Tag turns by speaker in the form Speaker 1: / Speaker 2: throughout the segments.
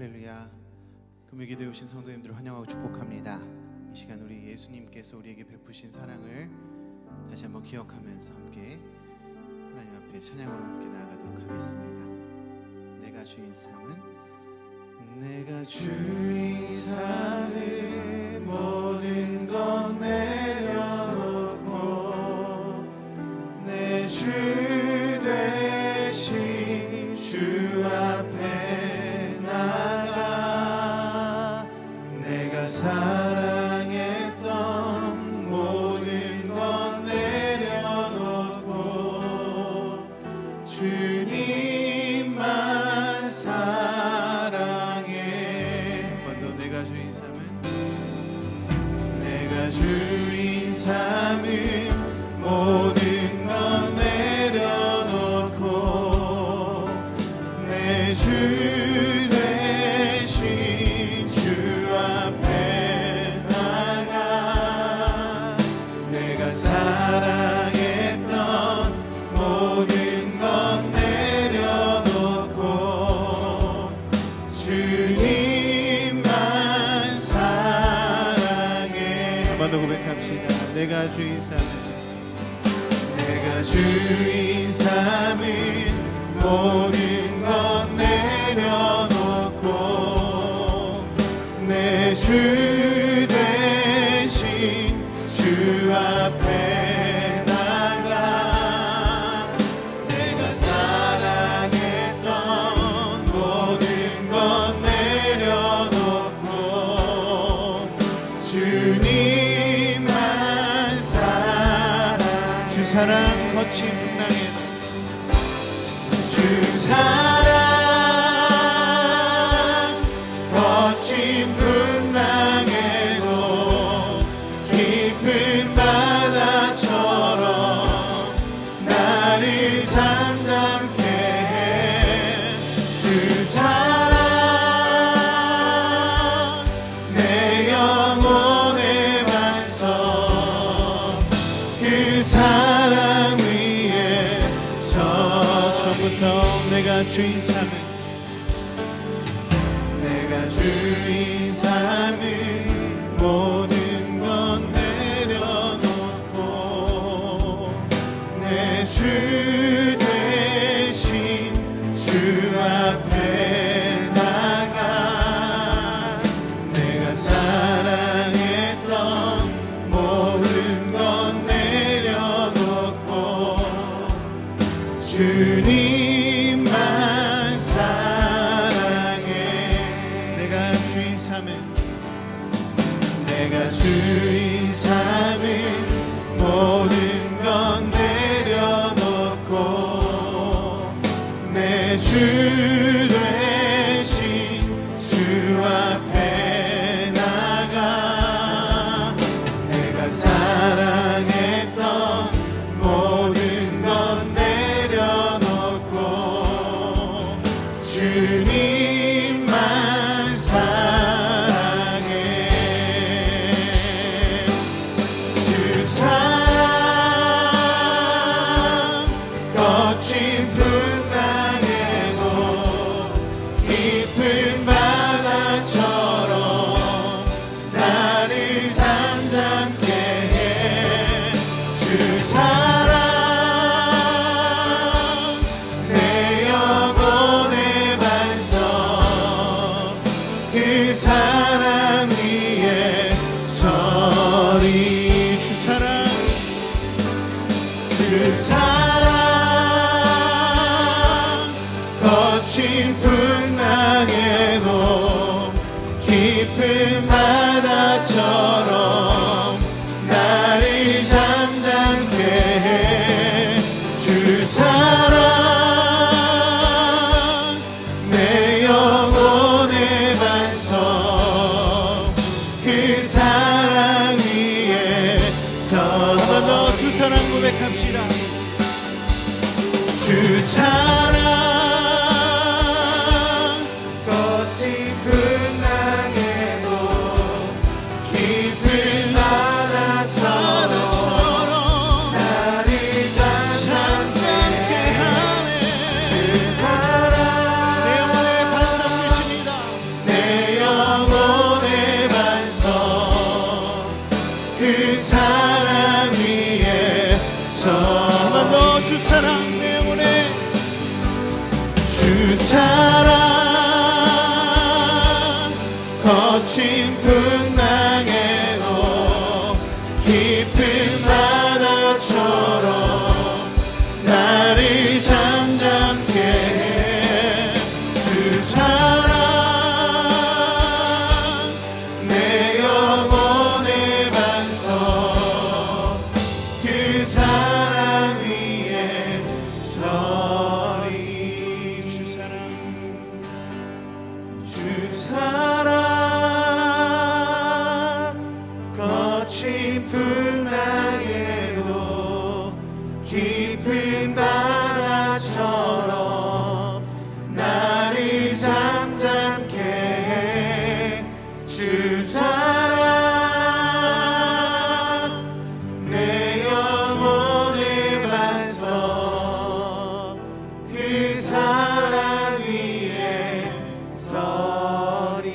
Speaker 1: 할렐루야. 금요기도에 오신 성도님들을 환영하고 축복합니다. 이 시간 우리 예수님께서 우리에게 베푸신 사랑을 다시 한번 기억하면서 함께 하나님 앞에 찬양으로 함께 나아가도록 하겠습니다. 내가 주인 삼은 모든 것 내려놓고 내 주 되신 주 앞에 나가 내가 사랑했던 모든 것 내려놓고 주님만 사랑해. 한 번 더. 내가 주인 삼은 모든 것 내려놓고 내 주 되신 주 앞에 나가 내가 사랑했던 모든 것 내려놓고 주님만 사랑해. 한 번 더 고백합시다. 내가 주인 삼은 모든 것 내려놓고 내 주 되신 주 앞에 나가 내가 사랑했던 모든 것 내려놓고 주님만 사랑. 주 사랑 거친 풍랑에도 주 사랑 거친 풍랑에도 깊은 바다처럼 나를 잠잠케 해. 주 사랑 내 영혼의 반석 그 사랑 위에서 처음부터 내가 주인 삼은 모든 것 내려놓고 내 주 되신 주 앞에 나가 내가 사랑했던 모든 것 내려놓고 주님만 사랑해. 내가 주인 삼은 모든 것 내려놓고 내 주 되신 주 앞에 나가 내가 사랑했던 모든 것 내려놓고 주님만 사랑해. 주 사랑 거친 풍랑에도 깊은 바다처럼 나를 잠잠케 해. 주 사랑 내 영혼의 반석 그 사랑 위에 서리. 주 사랑 거친 풍랑에도 깊은 바다처럼 나를 잠잠케 해. 주 사랑 내 영혼의 반석 그 사랑 위에서. 한 번 더 주 사랑 고백합시다. 주 사랑 거친 풍랑에도 깊은 바다처럼 나를 잠잠케 하네. 주 사랑 내 영혼의 반석 되십니다. 그 사랑 위에서 한번 더 주 사랑 내 영혼에 주 사랑 거친 풍랑에도 깊은 바다처럼 나를 잠잠케 해 주 사랑 내 영혼의 반석 그 사랑 위에 서리 주 사랑 거친 풍랑에도 깊은 바다처럼 나를 잠잠케 해 주 사랑 내 영혼의 반석 그 사랑 위에 서리.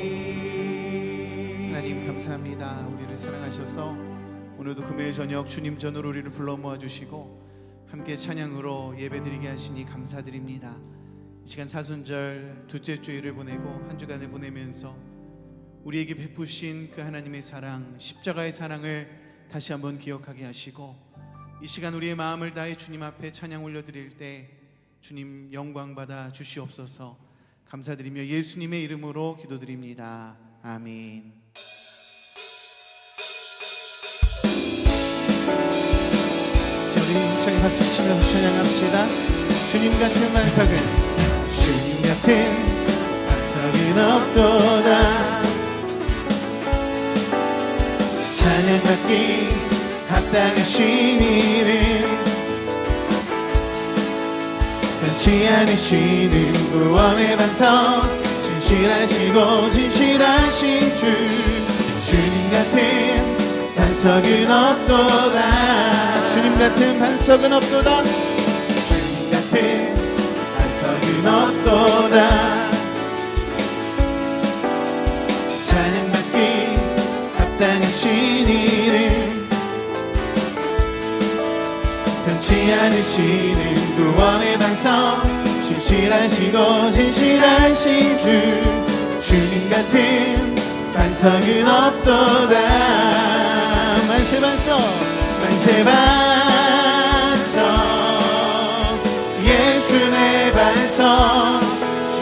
Speaker 1: 하나님 감사합니다. 우리를 사랑하셔서 오늘도 금요일 저녁 주님 전으로 우리를 불러 모아주시고 함께 찬양으로 예배드리게 하시니 감사드립니다. 이 시간 사순절 둘째 주일을 보내고 한 주간을 보내면서 우리에게 베푸신 그 하나님의 사랑, 십자가의 사랑을 다시 한번 기억하게 하시고 이 시간 우리의 마음을 다해 주님 앞에 찬양 올려드릴 때 주님 영광 받아 주시옵소서. 감사드리며 예수님의 이름으로 기도드립니다. 아멘. 우리 힘차게 박수 치면서 찬양합시다. 주님 같은 반석은 주님 같은 반석은 없도다. 찬양받기 합당하신 이름 변치 않으시는 구원의 반석 진실하시고 진실하신 주 주님 같은 반석은 없도다. 주님 같은 반석은 없도다. 주님 같은 반석은 없도다. 찬양받기 합당하신 이름 변치 않으시는 구원의 반석 진실하시고 진실하신 주 주님 같은 반석은 없도다. 만세 반석 만세 반석 예수 내 반석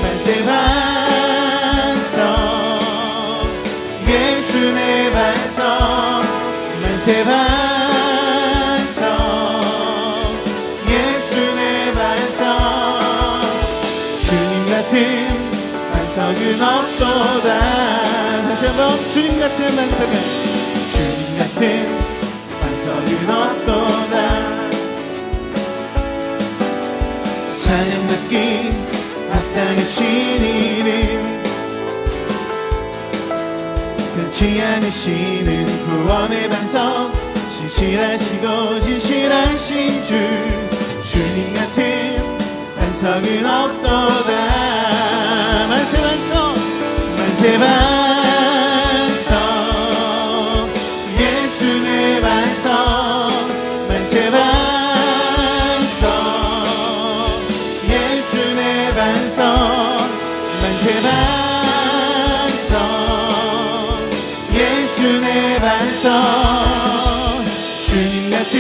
Speaker 1: 만세 반석 예수 내 반석 만세 반석 예수 내 반석 주님 같은 반석은 없도다. 다시 한번 주님 같은 반석은 주님 같은 반석은 없도다. 찬양받기 합당하신 이름 변치 않으시는 구원의 반석 진실하시고 진실하신 주 주님 같은 반석은 없도다. 만세 반석 만세 반석 예수 내 반석 만세 반석 예수 내 반석 만세 반석 예수 내 반석 주님 같은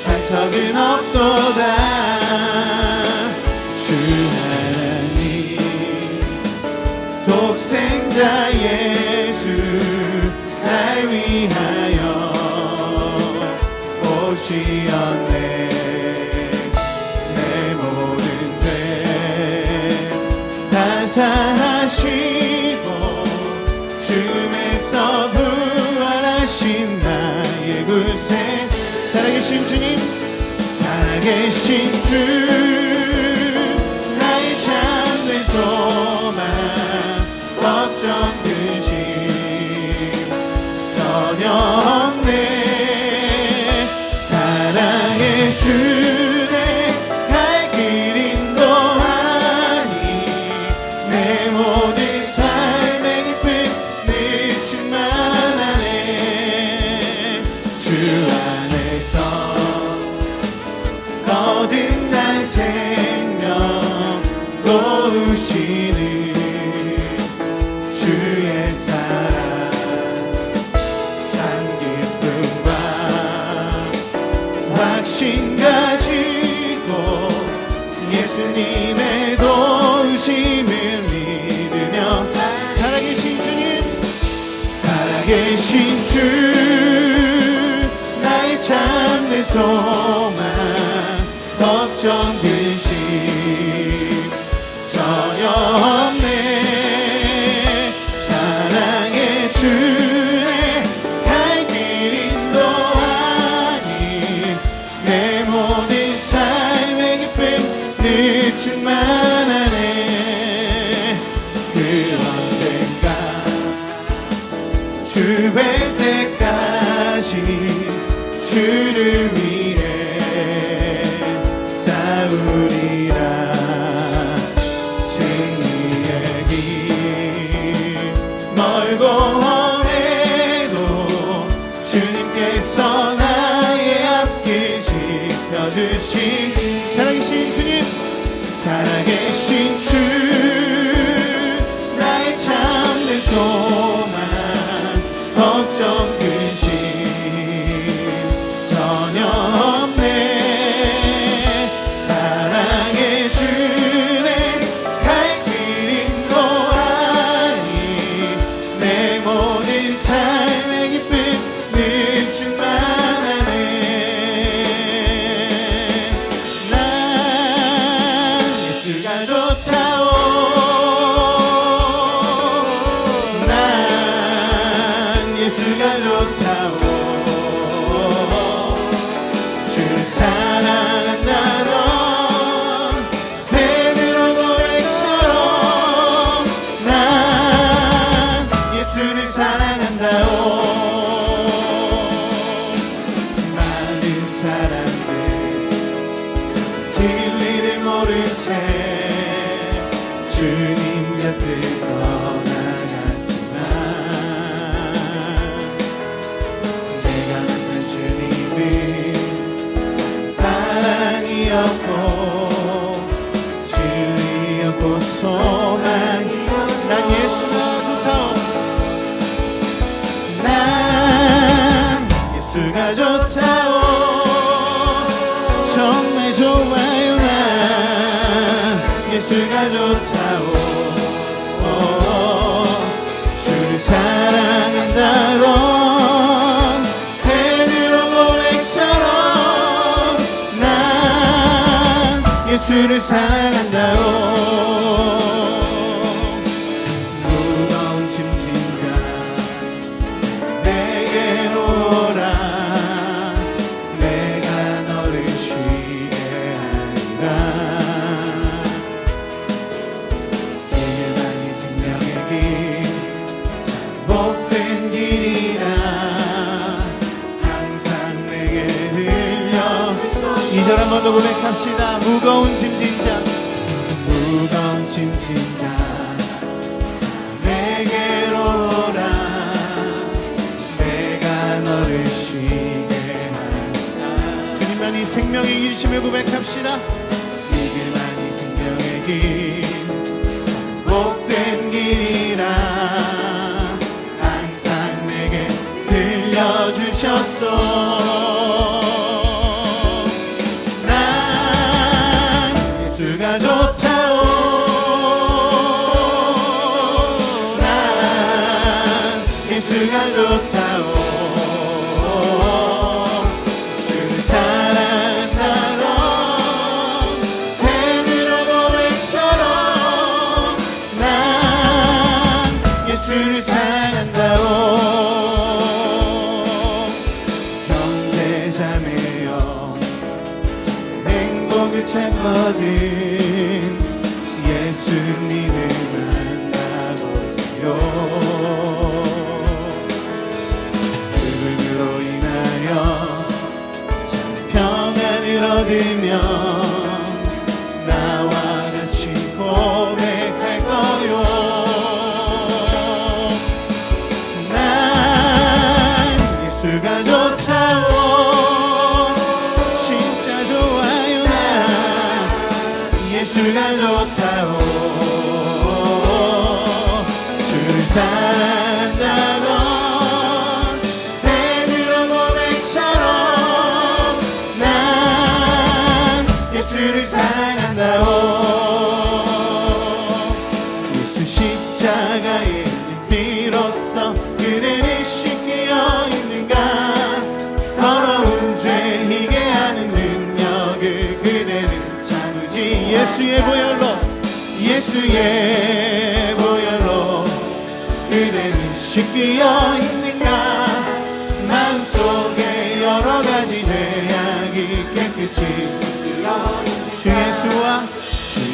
Speaker 1: 반석은 없도다. 주 하나님 독생자 예수 날 위하여 오시었네. 내 모든 죄 다 사하시고 죽음에서 부활하신 나의 구세 살아계신 주님 살아계신 주 나의 참된 소망 걱정 근심 전혀 없네. 사랑의 주내 갈 길 인도하니 내 모든 삶의 깊은 늘 충만하네. 주 안에서 거듭난 생명 도우시는 주의 사랑 참 기쁨과 확신 가지고 예수님의 도우심을 믿으며 살아계신 주님, 살아계신 주 나의 참된 소망 걱정 근심 전혀 없네. 사랑의 주의 갈 길 인도하니 내 모든 삶의 기쁨 늘 충만하네. 그 언젠가 주 뵐 때까지 주를 위해 싸우리라. 승리의 길 멀고 험해도 주님께서 나의 앞길 지켜주신 살아계신 주님, 살아계신 주 나의 참된 소망 걱정 근심 전혀 없네. 사랑의 주의 갈 길 인도하니 내 모든 삶의 기쁨 늘 충만하네. 난 예수가 좋다오. 난 예수가 좋다오. 주를 사랑한다 넌 베드로 고백처럼 난 예수를 사랑한다오. 많은 사람들 진리를 모른 채 주님 곁을 떠나갔지만 내가 만난 주님은 사랑이었고 진리였고 소망이었어. 난 예수가 좋다오. 난 예수가 좋다오. 정말 좋아요. 난 예수가 좋다오. 주를 사랑한다 넌 베드로 고백처럼 난 예수를 사랑한다오. 무거운 짐진 자 내게로 오라. 내가 너를 쉬게 하리라. 길만이 생명의 길 복된 길이라 항상 내게 들려. 2절 한 번 더 고백합시다. 무거운 짐진 자 무거운 짐진 자 내게로 오라. 내가 너를 쉬게 하리라. 주님만이 생명의 길이심을 고백합시다. 이 길만이 생명의 길 복된 길이라 항상 내게 들려주셨소. 난 예수가 좋다오. 난 예수가 좋다오. 주를 사랑한다 넌 베드로 고백처럼 난 예수를 사랑한다오. 형제 자매여 행복을 찾거든 예수님을 만나보세요. 그분으로 인하여 참 평안을 얻으며 나와 같이 고백할 거요. 난 예수가 좋다오. 받아오. 예수 십자가의 비로소 그대를 씻겨 있는가. 더러운 죄 희게 하는 능력을 그대는 참으지. 예수의 보혈로 예수의 보혈로 그대는 씻겨 있는가. 마음속에 여러 가지 죄악이 깨끗이 씻겨 있는가. 주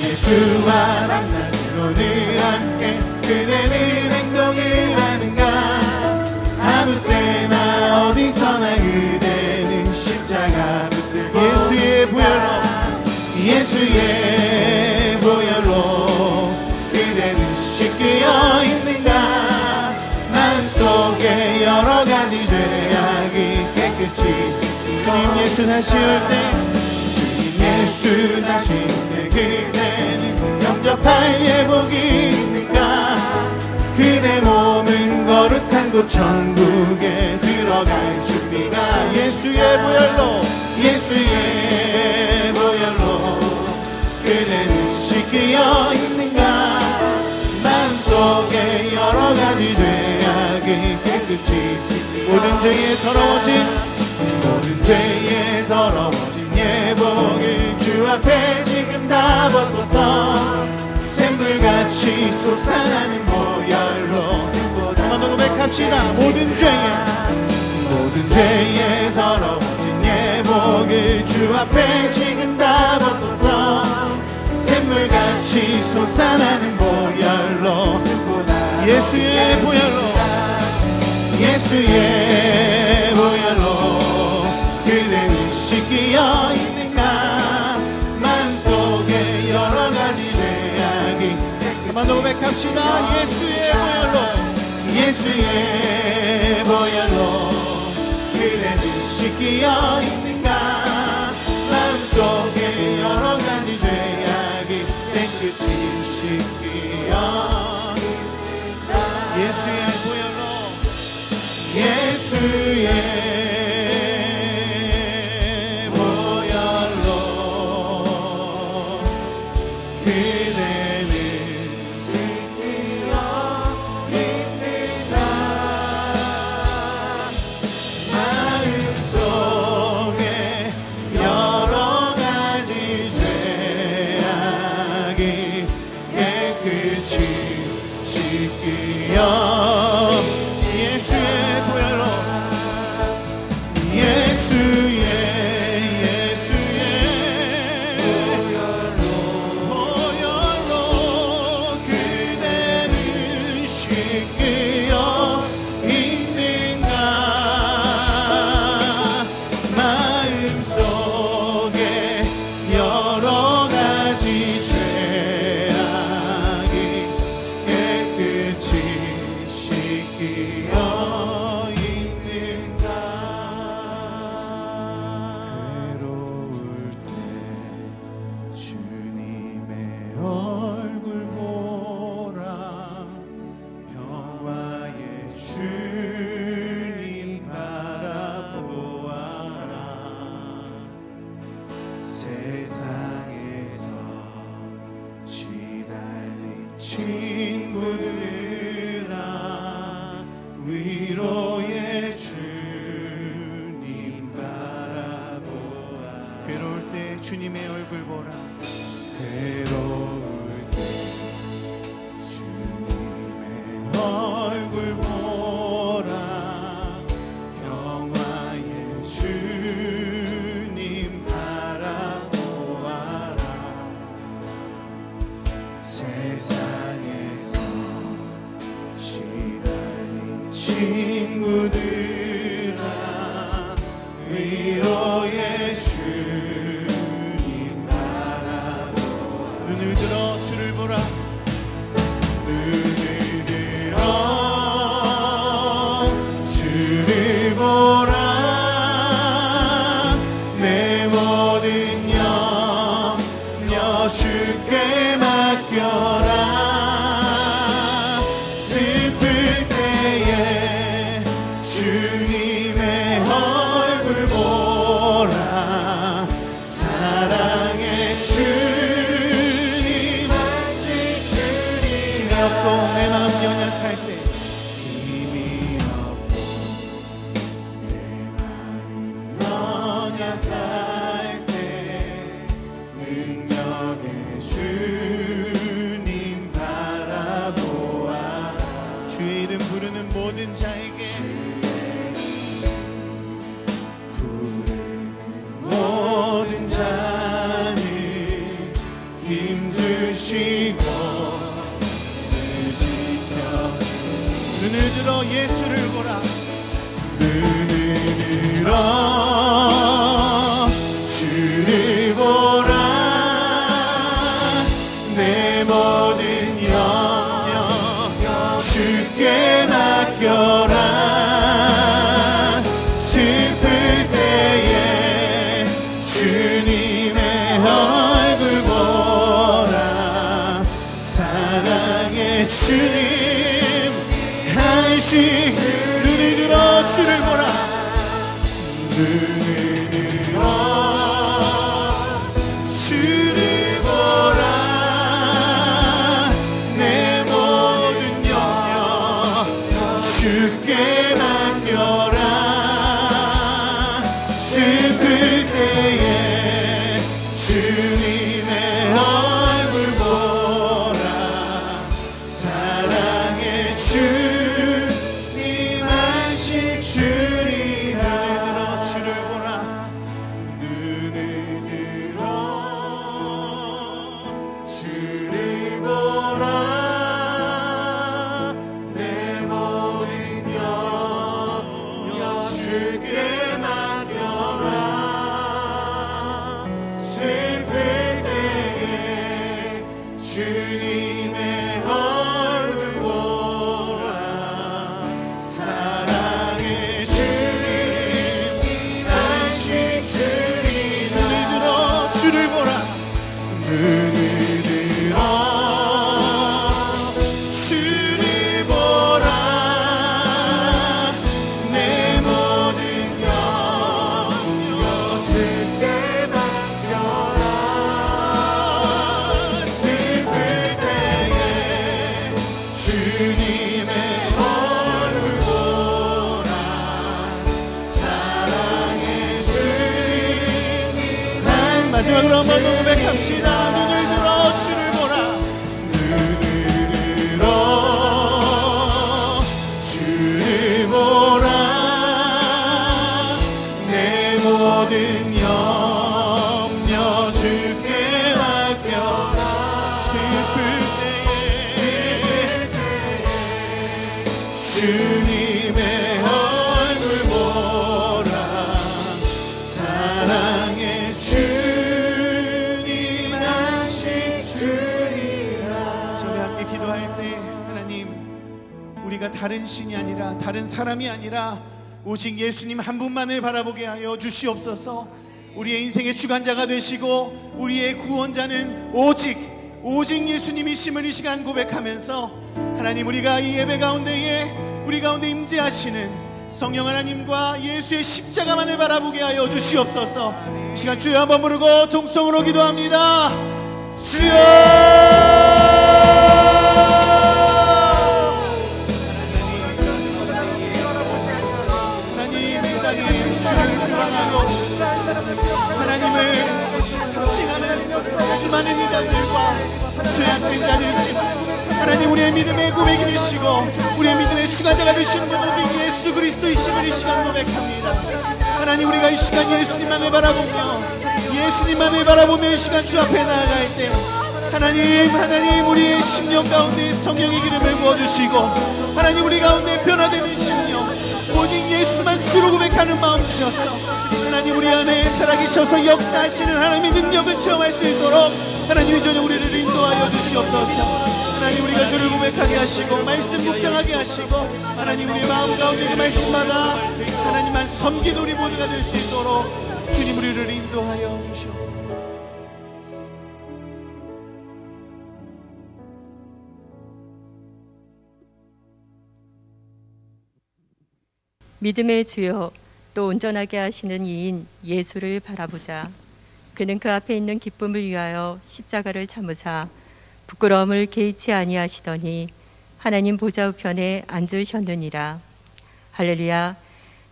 Speaker 1: 예수와 만나서 늘 함께 그대는 행동을 하는가. 아무 때나 어디서나 그대는 십자가 붙들고 예수의 보혈로 그대는 씻겨 있는가. 마음속에 여러 가지 죄악이 깨끗이 씻겨. 주님 예수 다시 올 때 그대는 영접할 예복이 있는가. 그대 몸은 거룩한 곳 천국에 들어갈 준비가. 예수의 보혈로 그대는 씻겨 있는가. 마음속에 여러 가지 죄악이 깨끗이 씻겨. 모든 죄에 더러워진 예복을 주 앞에 지금 다 벗어서 샘물같이 솟아나는 보혈로 한번 더 고백합시다. 모든 죄에 더러워진 예복을 주 앞에 지금 다 벗어서 샘물같이 솟아나는 보혈로 예수의 보혈로 그대는 씻겨 있는가. 마음속에 여러 가지 죄악이. 한번 더 고백합시다. 예수의 보혈로 그대는 씻겨 있는가. 마음속에 여러 가지 죄악이 깨끗이 씻겨 있는가. 예수의 보혈로 그대는 씻겨 있는가. 마음속에 여러 가지 죄악이 깨끗이 씻겨. 보혈로 그대는 씻겨 있는가. 마음속에 여러 가지 죄악이 깨끗이 씻겨 있는가. 괴로울 때 주님의 얼굴 보라. 평화의 주님 바라보아라. 세상에서 시달린 친구들아 위로의 주님 바라보아. 괴로울 때 주님의 얼굴 보라. 괴로울 때 주님의 얼굴 보라. 평화의 주님 바라보아라. 세상에서 시달린 친구들아 위로의 주님 바라보아. 눈을 들어 주를 보라. 눈을 들어 주를 보라. 내 모든 염려 주께 맡겨라. 슬플 때에 주님의 얼굴 보라. 사랑의 주 나갈 때 능력의 주님 바라보아 주의 이름 부르는 모든 자에게 모든 자는 힘드시고 눈을 들어 예수를 보라 눈을 들어 주를 보라 내 모든 염려 주께 맡겨라 슬플 때에 주님의 얼굴 보라 사랑의 주님 눈을 들어 주를 보라 눈을 들어 주를 보라 내 모든 염려 주께 맡겨라 슬플 때에 주님의 얼굴 보라 사랑의 주 주님의 얼굴 보라 사랑의 주님 안식 주님 눈을 들어 주를 보라 눈을 들어 주를 보라 내 모든 염려 주께 맡겨라 주님의 얼굴 보라 사랑의 주님 마지막으로 한번 고백합시다 눈을 들어 주를 보라 눈을 들어 주를 보라 내 모든 염려 주께 맡겨라 슬플 주님의 얼굴 보라 사랑의 주님 안식 주리라 저희 함께 기도할 때 하나님 우리가 다른 신이 아니라 다른 사람이 아니라 오직 예수님 한 분만을 바라보게 하여 주시옵소서 우리의 인생의 주관자가 되시고 우리의 구원자는 오직 예수님이심을 이 시간 고백하면서 하나님 우리가 이 예배 가운데에 우리 가운데 임재하시는 성령 하나님과 예수의 십자가만을 바라보게 하여 주시옵소서 이 시간 주여 한번 부르고 동성으로 기도합니다 주여 하나님 주를 구원하고 하나님을 칭하는 수많은 이들과 죄악된 자들이지만 하나님 우리의 믿음의 고백이 되시고 우리의 믿음의 주관자가 되시는 분 오직 예수 그리스도이심을 이 시간 고백합니다 하나님 우리가 이 시간 예수님만을 바라보며 이 시간 주 앞에 나아갈 때 하나님 우리의 심령 가운데 성령의 기름을 부어주시고 하나님 우리 가운데 변화되는 심령 오직 예수만 주로 고백하는 마음 주셨어 하나님 우리 안에 살아계셔서 역사하시는 하나님의 능력을 체험할 수 있도록 하나님 이 저녁 우리를 인도하여 주시옵소서 하나님 우리가 주를 고백하게 하시고 말씀 묵상하게 하시고 하나님 우리 마음 가운데 그 말씀마다 하나님만 섬기는 우리 모두가 될 수 있도록 주님 우리를 인도하여 주시옵소서
Speaker 2: 믿음의 주여 또 온전하게 하시는 이인 예수를 바라보자. 그는 그 앞에 있는 기쁨을 위하여 십자가를 참으사 부끄러움을 개의치 아니하시더니 하나님 보좌 우편에 앉으셨느니라. 할렐루야.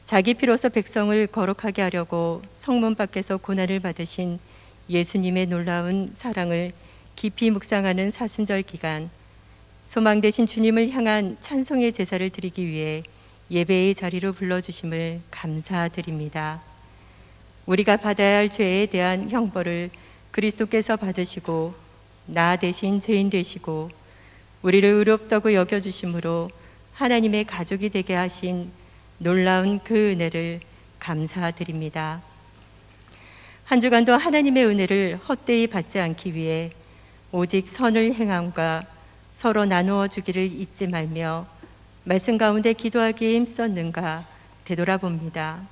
Speaker 2: 자기 피로써 백성을 거룩하게 하려고 성문 밖에서 고난을 받으신 예수님의 놀라운 사랑을 깊이 묵상하는 사순절 기간, 소망 되신 주님을 향한 찬송의 제사를 드리기 위해 예배의 자리로 불러주심을 감사드립니다. 우리가 받아야 할 죄에 대한 형벌을 그리스도께서 받으시고 나 대신 죄인 되시고 우리를 의롭다고 여겨주심으로 하나님의 가족이 되게 하신 놀라운 그 은혜를 감사드립니다. 한 주간도 하나님의 은혜를 헛되이 받지 않기 위해 오직 선을 행함과 서로 나누어 주기를 잊지 말며 말씀 가운데 기도하기에 힘썼는가 되돌아봅니다.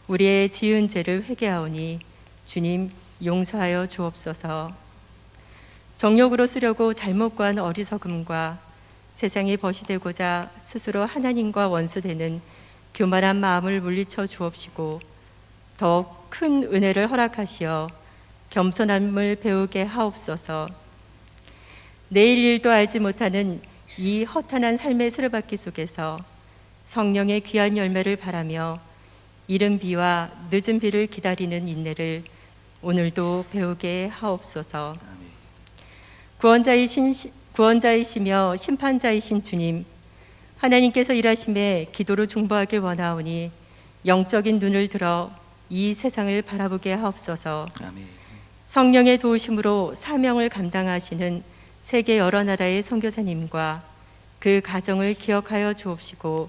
Speaker 2: 우리의 지은 죄를 회개하오니 주님 용서하여 주옵소서. 정욕으로 쓰려고 잘못 구한 어리석음과 세상에 벗이 되고자 스스로 하나님과 원수되는 교만한 마음을 물리쳐 주옵시고 더욱 큰 은혜를 허락하시어 겸손함을 배우게 하옵소서. 내일 일도 알지 못하는 이 허탄한 삶의 수레바퀴 속에서 성령의 귀한 열매를 바라며 이른 비와 늦은 비를 기다리는 인내를 오늘도 배우게 하옵소서. 구원자이시며 심판자이신 주님, 하나님께서 일하심에 기도로 중보하길 원하오니 영적인 눈을 들어 이 세상을 바라보게 하옵소서.
Speaker 3: 아멘.
Speaker 2: 성령의 도우심으로 사명을 감당하시는 세계 여러 나라의 선교사님과 그 가정을 기억하여 주옵시고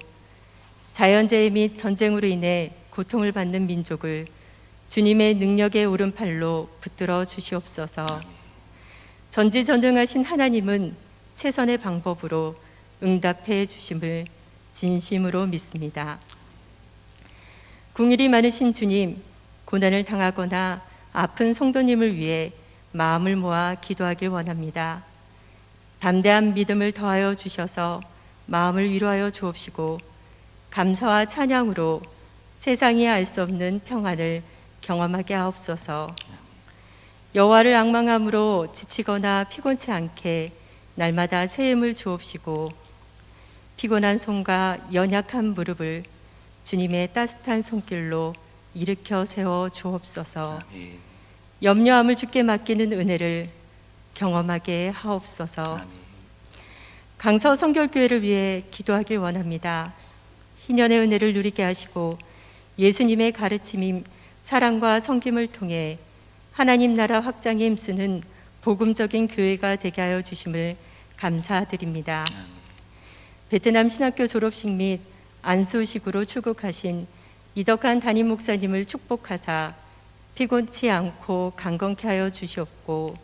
Speaker 2: 자연재해 및 전쟁으로 인해 고통을 받는 민족을 주님의 능력의 오른팔로 붙들어 주시옵소서. 전지전능하신 하나님은 최선의 방법으로 응답해 주심을 진심으로 믿습니다. 궁일이 많으신 주님, 고난을 당하거나 아픈 성도님을 위해 마음을 모아 기도하길 원합니다. 담대한 믿음을 더하여 주셔서 마음을 위로하여 주옵시고 감사와 찬양으로 세상이 알 수 없는 평안을 경험하게 하옵소서. 여호와를 앙망함으로 지치거나 피곤치 않게 날마다 새 힘을 주옵시고 피곤한 손과 연약한 무릎을 주님의 따뜻한 손길로 일으켜 세워 주옵소서.
Speaker 3: 아멘.
Speaker 2: 염려함을 주께 맡기는 은혜를 경험하게 하옵소서.
Speaker 3: 아멘.
Speaker 2: 강서 성결교회를 위해 기도하길 원합니다. 희년의 은혜를 누리게 하시고 예수님의 가르침인 사랑과 섬김을 통해 하나님 나라 확장에 힘쓰는 복음적인 교회가 되게 하여 주심을 감사드립니다. 베트남 신학교 졸업식 및 안수식으로 출국하신 이덕한 담임 목사님을 축복하사 피곤치 않고 강건케 하여 주시옵고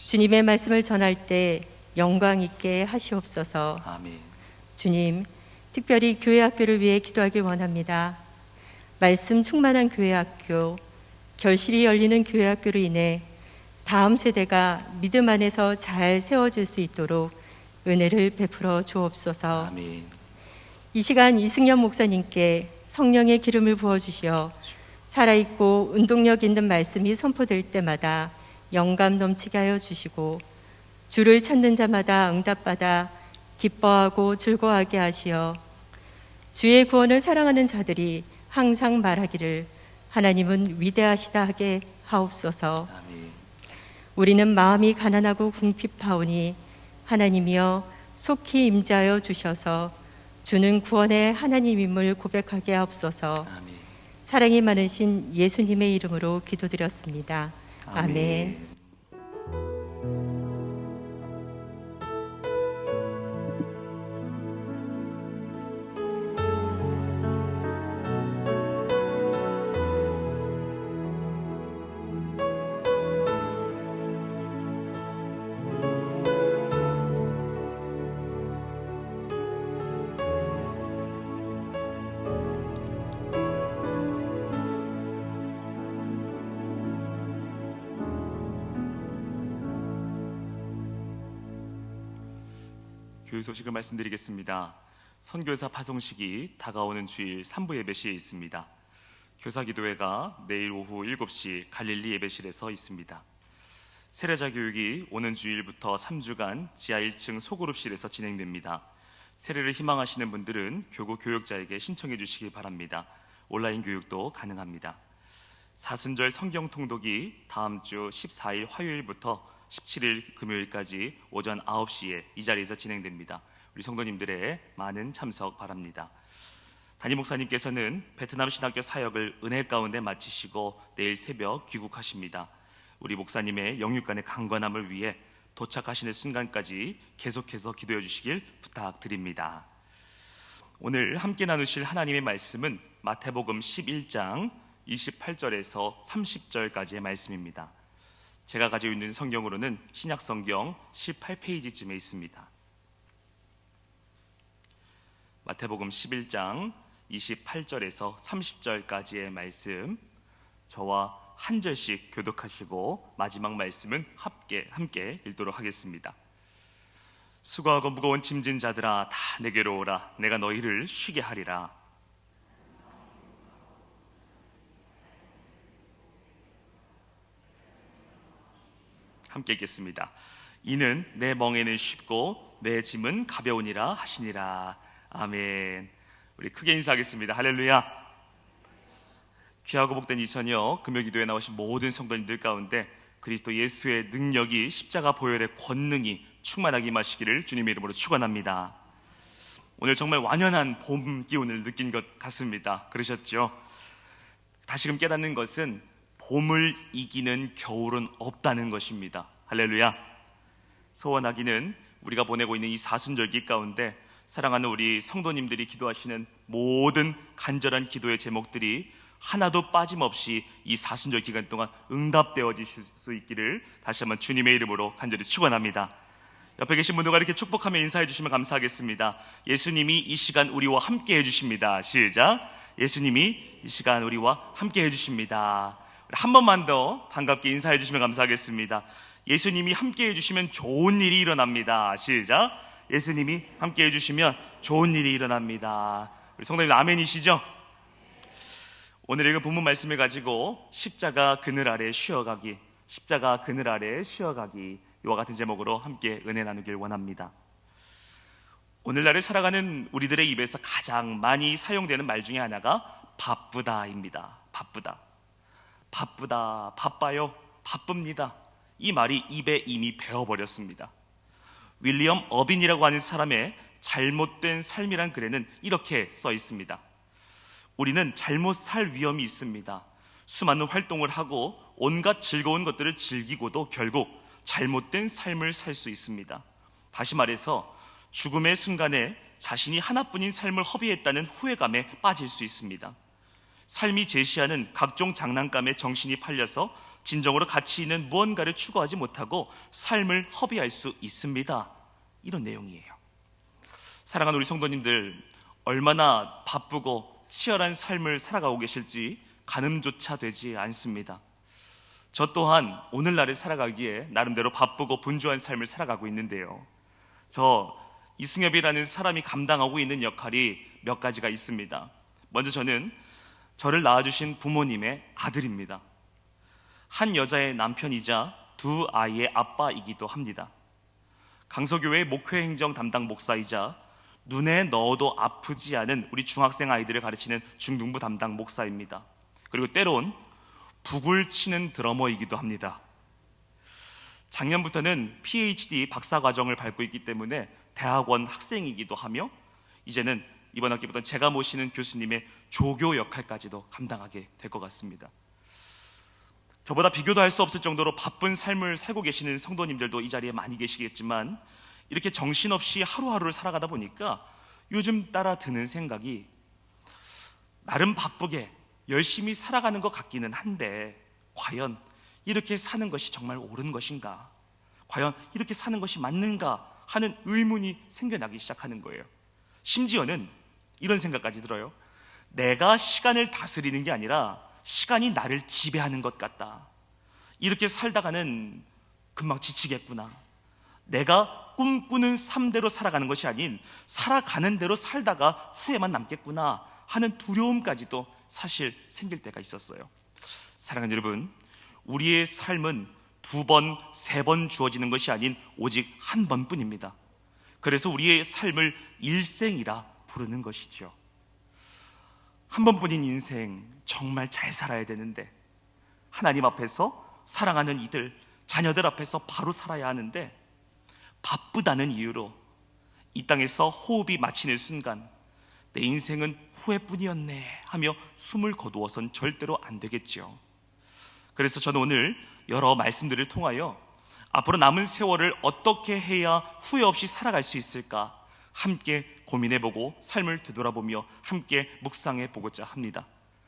Speaker 2: 주님의 말씀을 전할 때 영광 있게 하시옵소서.
Speaker 3: 아멘.
Speaker 2: 주님, 특별히 교회 학교를 위해 기도하길 원합니다. 말씀 충만한 교회 학교, 결실이 열리는 교회 학교로 인해 다음 세대가 믿음 안에서 잘 세워질 수 있도록 은혜를 베풀어 주옵소서.
Speaker 3: 아멘.
Speaker 2: 이 시간 이승현 목사님께 성령의 기름을 부어주시어 살아있고 운동력 있는 말씀이 선포될 때마다 영감 넘치게 하여 주시고 주를 찾는 자마다 응답받아 기뻐하고 즐거워하게 하시어 주의 구원을 사랑하는 자들이 항상 말하기를 하나님은 위대하시다 하게 하옵소서.
Speaker 3: 아멘.
Speaker 2: 우리는 마음이 가난하고 궁핍하오니 하나님이여 속히 임재하여 주셔서 주는 구원의 하나님임을 고백하게 하옵소서.
Speaker 3: 아멘.
Speaker 2: 사랑이 많으신 예수님의 이름으로 기도드렸습니다. 아멘.
Speaker 3: 교회 소식을 말씀드리겠습니다. 선교사 파송식이 다가오는 주일 3부 예배 시에 있습니다. 교사기도회가 내일 오후 7시 갈릴리 예배실에서 있습니다. 세례자 교육이 오는 주일부터 3주간 지하 1층 소그룹실에서 진행됩니다. 세례를 희망하시는 분들은 교구 교육자에게 신청해 주시기 바랍니다. 온라인 교육도 가능합니다. 사순절 성경 통독이 다음 주 14일 화요일부터 17일 금요일까지 오전 9시에 이 자리에서 진행됩니다. 우리 성도님들의 많은 참석 바랍니다. 담임 목사님께서는 베트남 신학교 사역을 은혜 가운데 마치시고 내일 새벽 귀국하십니다. 우리 목사님의 영육간의 강건함을 위해 도착하시는 순간까지 계속해서 기도해 주시길 부탁드립니다. 오늘 함께 나누실 하나님의 말씀은 마태복음 11장 28절에서 30절까지의 말씀입니다. 제가 가지고 있는 성경으로는 신약성경 18페이지쯤에 있습니다. 마태복음 11장 28절에서 30절까지의 말씀, 저와 한 절씩 교독하시고 마지막 말씀은 함께 읽도록 하겠습니다. 수고하고 무거운 짐진 자들아 다 내게로 오라. 내가 너희를 쉬게 하리라. 함께 읽겠습니다. 이는 내 멍에는 쉽고 내 짐은 가벼우니라 하시니라. 아멘. 우리 크게 인사하겠습니다. 할렐루야. 귀하고 복된 이 저녁 금요기도에 나오신 모든 성도님들 가운데 그리스도 예수의 능력이 십자가 보혈의 권능이 충만하게 임하시기를 주님의 이름으로 축원합니다. 오늘 정말 완연한 봄 기운을 느낀 것 같습니다. 그러셨죠? 다시금 깨닫는 것은 봄을 이기는 겨울은 없다는 것입니다. 할렐루야. 소원하기는 우리가 보내고 있는 이 사순절기 가운데 사랑하는 우리 성도님들이 기도하시는 모든 간절한 기도의 제목들이 하나도 빠짐없이 이 사순절 기간 동안 응답되어지실 수 있기를 다시 한번 주님의 이름으로 간절히 축원합니다. 옆에 계신 분들과 이렇게 축복하며 인사해 주시면 감사하겠습니다. 예수님이 이 시간 우리와 함께 해주십니다. 시작. 예수님이 이 시간 우리와 함께 해주십니다. 한 번만 더 반갑게 인사해 주시면 감사하겠습니다. 예수님이 함께 해주시면 좋은 일이 일어납니다. 시작. 예수님이 함께 해주시면 좋은 일이 일어납니다. 우리 성도님 아멘이시죠? 오늘 읽은 본문 말씀을 가지고 십자가 그늘 아래 쉬어가기, 십자가 그늘 아래 쉬어가기, 이와 같은 제목으로 함께 은혜 나누길 원합니다. 오늘날을 살아가는 우리들의 입에서 가장 많이 사용되는 말 중에 하나가 바쁘다입니다. 바쁘다, 바빠요, 바쁩니다. 이 말이 입에 이미 배어버렸습니다. 윌리엄 어빈이라고 하는 사람의 잘못된 삶이란 글에는 이렇게 써 있습니다. 우리는 잘못 살 위험이 있습니다. 수많은 활동을 하고 온갖 즐거운 것들을 즐기고도 결국 잘못된 삶을 살 수 있습니다. 다시 말해서 죽음의 순간에 자신이 하나뿐인 삶을 허비했다는 후회감에 빠질 수 있습니다. 삶이 제시하는 각종 장난감에 정신이 팔려서 진정으로 가치 있는 무언가를 추구하지 못하고 삶을 허비할 수 있습니다. 이런 내용이에요. 사랑하는 우리 성도님들, 얼마나 바쁘고 치열한 삶을 살아가고 계실지 가늠조차 되지 않습니다. 저 또한 오늘날을 살아가기에 나름대로 바쁘고 분주한 삶을 살아가고 있는데요, 저 이승엽이라는 사람이 감당하고 있는 역할이 몇 가지가 있습니다. 먼저 저는 저를 낳아주신 부모님의 아들입니다. 한 여자의 남편이자 두 아이의 아빠이기도 합니다. 강서교회 목회행정 담당 목사이자 눈에 넣어도 아프지 않은 우리 중학생 아이들을 가르치는 중등부 담당 목사입니다. 그리고 때론 북을 치는 드러머이기도 합니다. 작년부터는 PhD 박사과정을 밟고 있기 때문에 대학원 학생이기도 하며 이제는 이번 학기부터 제가 모시는 교수님의 조교 역할까지도 감당하게 될 것 같습니다. 저보다 비교도 할 수 없을 정도로 바쁜 삶을 살고 계시는 성도님들도 이 자리에 많이 계시겠지만 이렇게 정신없이 하루하루를 살아가다 보니까 요즘 따라 드는 생각이, 나름 바쁘게 열심히 살아가는 것 같기는 한데 과연 이렇게 사는 것이 정말 옳은 것인가? 과연 이렇게 사는 것이 맞는가? 하는 의문이 생겨나기 시작하는 거예요. 심지어는 이런 생각까지 들어요. 내가 시간을 다스리는 게 아니라 시간이 나를 지배하는 것 같다. 이렇게 살다가는 금방 지치겠구나. 내가 꿈꾸는 삶대로 살아가는 것이 아닌 살아가는 대로 살다가 후회만 남겠구나 하는 두려움까지도 사실 생길 때가 있었어요. 사랑하는 여러분, 우리의 삶은 두 번, 세 번 주어지는 것이 아닌 오직 한 번뿐입니다. 그래서 우리의 삶을 일생이라 부르는 것이죠. 한 번뿐인 인생 정말 잘 살아야 되는데, 하나님 앞에서 사랑하는 이들, 자녀들 앞에서 바로 살아야 하는데, 바쁘다는 이유로 이 땅에서 호흡이 마치는 순간 내 인생은 후회뿐이었네 하며 숨을 거두어선 절대로 안 되겠죠. 그래서 저는 오늘 여러 말씀들을 통하여 앞으로 남은 세월을 어떻게 해야 후회 없이 살아갈 수 있을까 함께 고민해보고 삶을 되돌아보며 함께 묵상해보고자 합니다.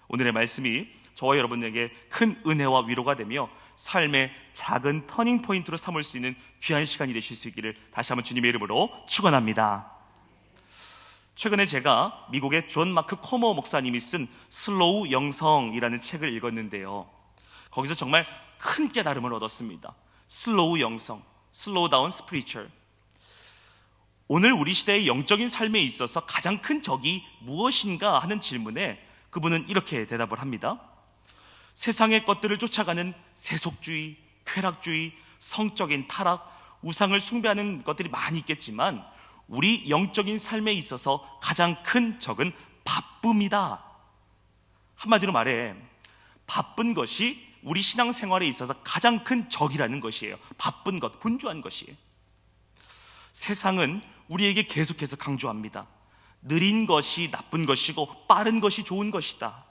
Speaker 3: 오늘의 말씀이 저와 여러분에게 큰 은혜와 위로가 되며 삶의 작은 터닝포인트로 삼을 수 있는 귀한 시간이 되실 수 있기를 다시 한번 주님의 이름으로 축원합니다. 최근에 제가 미국의 존 마크 코머 목사님이 쓴 슬로우 영성이라는 책을 읽었는데요, 거기서 정말 큰 깨달음을 얻었습니다. 슬로우 영성, 슬로우 다운 스피리추얼. 오늘 우리 시대의 영적인 삶에 있어서 가장 큰 적이 무엇인가 하는 질문에 그분은 이렇게 대답을 합니다. 세상의 것들을 쫓아가는 세속주의, 쾌락주의, 성적인 타락, 우상을 숭배하는 것들이 많이 있겠지만 우리 영적인 삶에 있어서 가장 큰 적은 바쁨이다. 한마디로 말해 바쁜 것이 우리 신앙생활에 있어서 가장 큰 적이라는 것이에요. 바쁜 것, 분주한 것이. 세상은 우리에게 계속해서 강조합니다. 느린 것이 나쁜 것이고 빠른 것이 좋은 것이다.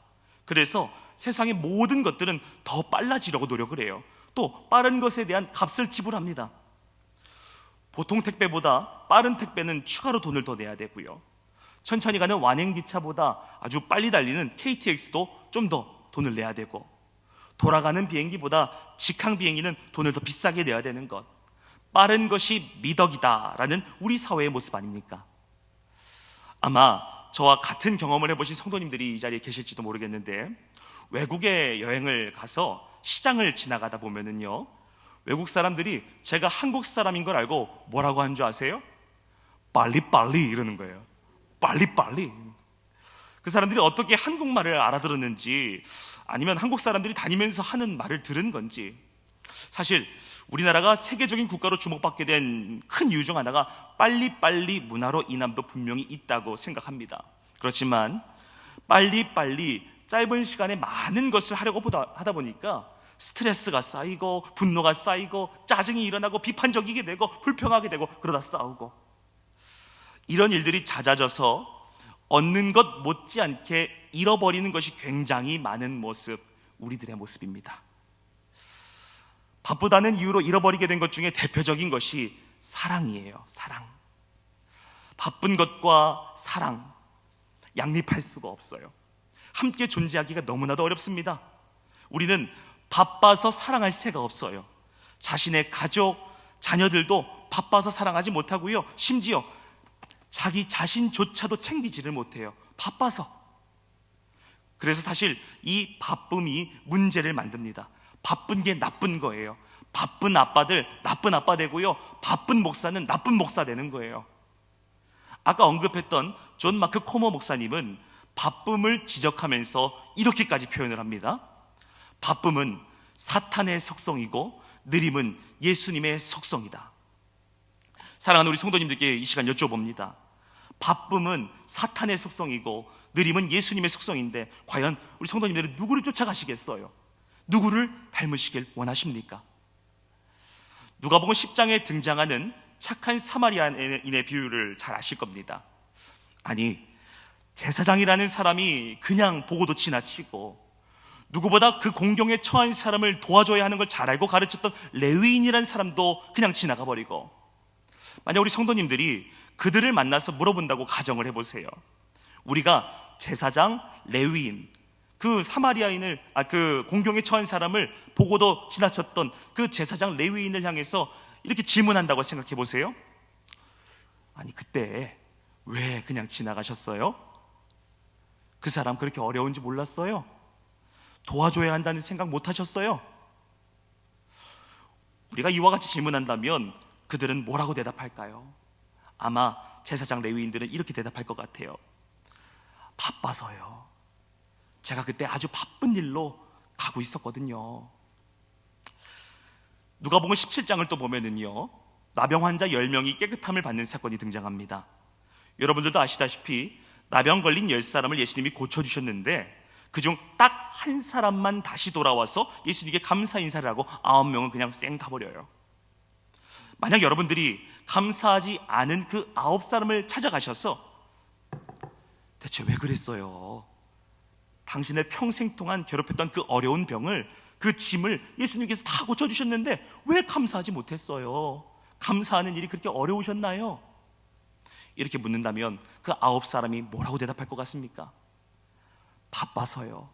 Speaker 3: 그래서 세상의 모든 것들은 더 빨라지려고 노력을 해요. 또 빠른 것에 대한 값을 지불합니다. 보통 택배보다 빠른 택배는 추가로 돈을 더 내야 되고요, 천천히 가는 완행기차보다 아주 빨리 달리는 KTX도 좀 더 돈을 내야 되고, 돌아가는 비행기보다 직항 비행기는 돈을 더 비싸게 내야 되는 것, 빠른 것이 미덕이다라는 우리 사회의 모습 아닙니까? 아마 저와 같은 경험을 해보신 성도님들이 이 자리에 계실지도 모르겠는데, 외국에 여행을 가서 시장을 지나가다 보면은요, 외국 사람들이 제가 한국 사람인 걸 알고 뭐라고 하는 줄 아세요? 빨리빨리 이러는 거예요. 빨리빨리. 그 사람들이 어떻게 한국말을 알아들었는지, 아니면 한국 사람들이 다니면서 하는 말을 들은 건지, 사실 우리나라가 세계적인 국가로 주목받게 된 큰 이유 중 하나가 빨리빨리 문화로 인함도 분명히 있다고 생각합니다. 그렇지만 빨리빨리 짧은 시간에 많은 것을 하려고 하다 보니까 스트레스가 쌓이고 분노가 쌓이고 짜증이 일어나고 비판적이게 되고 불평하게 되고 그러다 싸우고, 이런 일들이 잦아져서 얻는 것 못지않게 잃어버리는 것이 굉장히 많은 모습, 우리들의 모습입니다. 바쁘다는 이유로 잃어버리게 된 것 중에 대표적인 것이 사랑이에요. 사랑. 바쁜 것과 사랑, 양립할 수가 없어요. 함께 존재하기가 너무나도 어렵습니다. 우리는 바빠서 사랑할 새가 없어요. 자신의 가족, 자녀들도 바빠서 사랑하지 못하고요, 심지어 자기 자신조차도 챙기지를 못해요. 바빠서. 그래서 사실 이 바쁨이 문제를 만듭니다. 바쁜 게 나쁜 거예요. 바쁜 아빠들 나쁜 아빠 되고요, 바쁜 목사는 나쁜 목사 되는 거예요. 아까 언급했던 존 마크 코머 목사님은 바쁨을 지적하면서 이렇게까지 표현을 합니다. 바쁨은 사탄의 속성이고 느림은 예수님의 속성이다. 사랑하는 우리 성도님들께 이 시간 여쭤봅니다. 바쁨은 사탄의 속성이고 느림은 예수님의 속성인데, 과연 우리 성도님들은 누구를 쫓아가시겠어요? 누구를 닮으시길 원하십니까? 누가복음 10장에 등장하는 착한 사마리아인의 비유를 잘 아실 겁니다. 아니, 제사장이라는 사람이 그냥 보고도 지나치고, 누구보다 그 공경에 처한 사람을 도와줘야 하는 걸 잘 알고 가르쳤던 레위인이라는 사람도 그냥 지나가 버리고, 만약 우리 성도님들이 그들을 만나서 물어본다고 가정을 해보세요. 우리가 제사장, 레위인, 그 사마리아인을, 그 공경에 처한 사람을 보고도 지나쳤던 그 제사장, 레위인을 향해서 이렇게 질문한다고 생각해 보세요. 아니, 그때 왜 그냥 지나가셨어요? 그 사람 그렇게 어려운지 몰랐어요? 도와줘야 한다는 생각 못 하셨어요? 우리가 이와 같이 질문한다면 그들은 뭐라고 대답할까요? 아마 제사장, 레위인들은 이렇게 대답할 것 같아요. 바빠서요. 제가 그때 아주 바쁜 일로 가고 있었거든요. 누가복음 17장을 또 보면은요, 나병 환자 10명이 깨끗함을 받는 사건이 등장합니다. 여러분들도 아시다시피 나병 걸린 10사람을 예수님이 고쳐주셨는데 그중 딱 한 사람만 다시 돌아와서 예수님께 감사 인사를 하고 9명은 그냥 쌩 가버려요. 만약 여러분들이 감사하지 않은 그 9사람을 찾아가셔서 대체 왜 그랬어요? 당신을 평생 동안 괴롭혔던 그 어려운 병을, 그 짐을 예수님께서 다 고쳐주셨는데 왜 감사하지 못했어요? 감사하는 일이 그렇게 어려우셨나요? 이렇게 묻는다면 그 9사람이 뭐라고 대답할 것 같습니까? 바빠서요.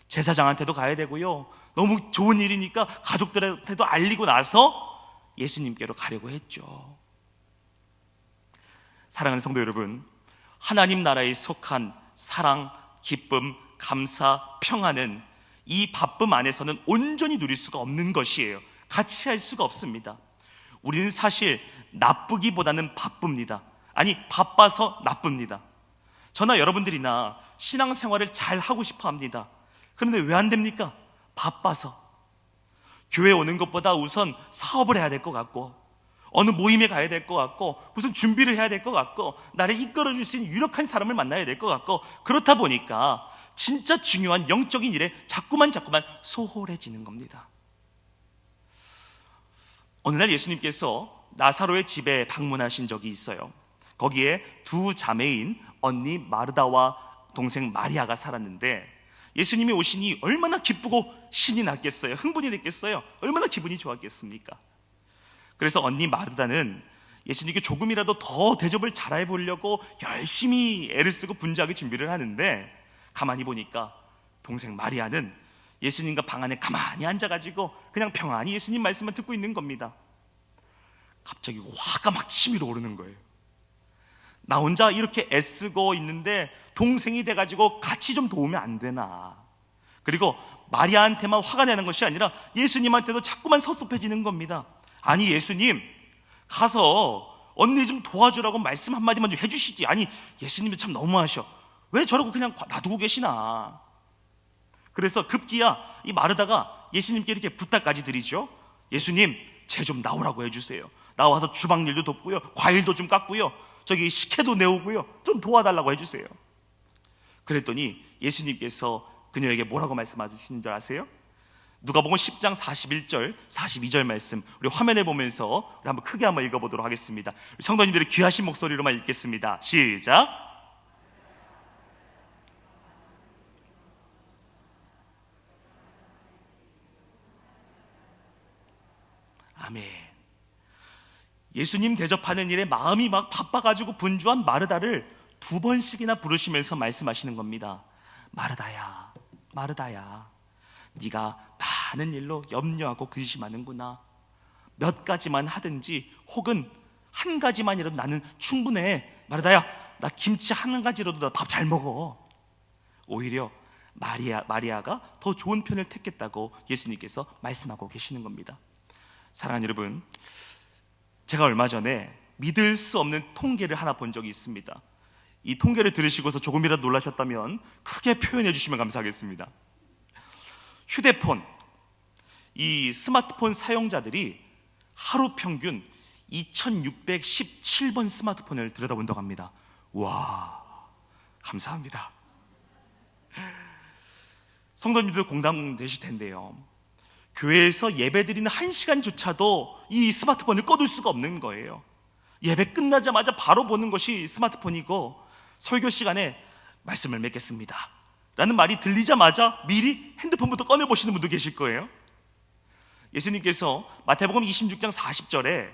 Speaker 3: 제사장한테도 가야 되고요, 너무 좋은 일이니까 가족들한테도 알리고 나서 예수님께로 가려고 했죠. 사랑하는 성도 여러분, 하나님 나라에 속한 사랑, 기쁨, 감사, 평안은 이 바쁨 안에서는 온전히 누릴 수가 없는 것이에요. 같이 할 수가 없습니다. 우리는 사실 나쁘기보다는 바쁩니다. 아니, 바빠서 나쁩니다. 저나 여러분들이나 신앙생활을 잘 하고 싶어 합니다. 그런데 왜 안 됩니까? 바빠서. 교회 오는 것보다 우선 사업을 해야 될 것 같고, 어느 모임에 가야 될 것 같고, 무슨 준비를 해야 될 것 같고, 나를 이끌어줄 수 있는 유력한 사람을 만나야 될 것 같고, 그렇다 보니까 진짜 중요한 영적인 일에 자꾸만 소홀해지는 겁니다. 어느 날 예수님께서 나사로의 집에 방문하신 적이 있어요. 거기에 두 자매인 언니 마르다와 동생 마리아가 살았는데 예수님이 오시니 얼마나 기쁘고 신이 났겠어요? 흥분이 됐겠어요? 얼마나 기분이 좋았겠습니까? 그래서 언니 마르다는 예수님께 조금이라도 더 대접을 잘해 보려고 열심히 애를 쓰고 분주하게 준비를 하는데, 가만히 보니까 동생 마리아는 예수님과 방 안에 가만히 앉아가지고 그냥 평안히 예수님 말씀만 듣고 있는 겁니다. 갑자기 화가 막 치밀어 오르는 거예요. 나 혼자 이렇게 애쓰고 있는데 동생이 돼가지고 같이 좀 도우면 안 되나. 그리고 마리아한테만 화가 나는 것이 아니라 예수님한테도 자꾸만 섭섭해지는 겁니다. 아니, 예수님 가서 언니 좀 도와주라고 말씀 한마디만 좀 해주시지. 아니, 예수님이 참 너무하셔. 왜 저러고 그냥 놔두고 계시나. 그래서 급기야 이 마르다가 예수님께 이렇게 부탁까지 드리죠. 예수님, 쟤 좀 나오라고 해주세요. 나와서 주방 일도 돕고요, 과일도 좀 깎고요, 저기 식혜도 내오고요, 좀 도와달라고 해주세요. 그랬더니 예수님께서 그녀에게 뭐라고 말씀하시는 줄 아세요? 누가복음 10장 41절 42절 말씀, 우리 화면에 보면서 우리 한번 크게 한번 읽어보도록 하겠습니다. 우리 성도님들의 귀하신 목소리로만 읽겠습니다. 시작. 아멘. 예수님 대접하는 일에 마음이 막 바빠가지고 분주한 마르다를 2번씩이나 부르시면서 말씀하시는 겁니다. 마르다야, 마르다야, 네가 많은 일로 염려하고 근심하는구나. 몇 가지만 하든지 혹은 한 가지만이라도 나는 충분해. 마르다야, 나 김치 한 가지라도 나 밥 잘 먹어. 오히려 마리아가 더 좋은 편을 택했다고 예수님께서 말씀하고 계시는 겁니다. 사랑하는 여러분, 제가 얼마 전에 믿을 수 없는 통계를 하나 본 적이 있습니다. 이 통계를 들으시고서 조금이라도 놀라셨다면 크게 표현해 주시면 감사하겠습니다. 휴대폰, 이 스마트폰 사용자들이 하루 평균 2617번 스마트폰을 들여다본다고 합니다. 와, 감사합니다. 성도님들 공감되실 텐데요, 교회에서 예배드리는 1시간조차도 이 스마트폰을 꺼둘 수가 없는 거예요. 예배 끝나자마자 바로 보는 것이 스마트폰이고, 설교 시간에 말씀을 맺겠습니다 라는 말이 들리자마자 미리 핸드폰부터 꺼내보시는 분도 계실 거예요. 예수님께서 마태복음 26장 40절에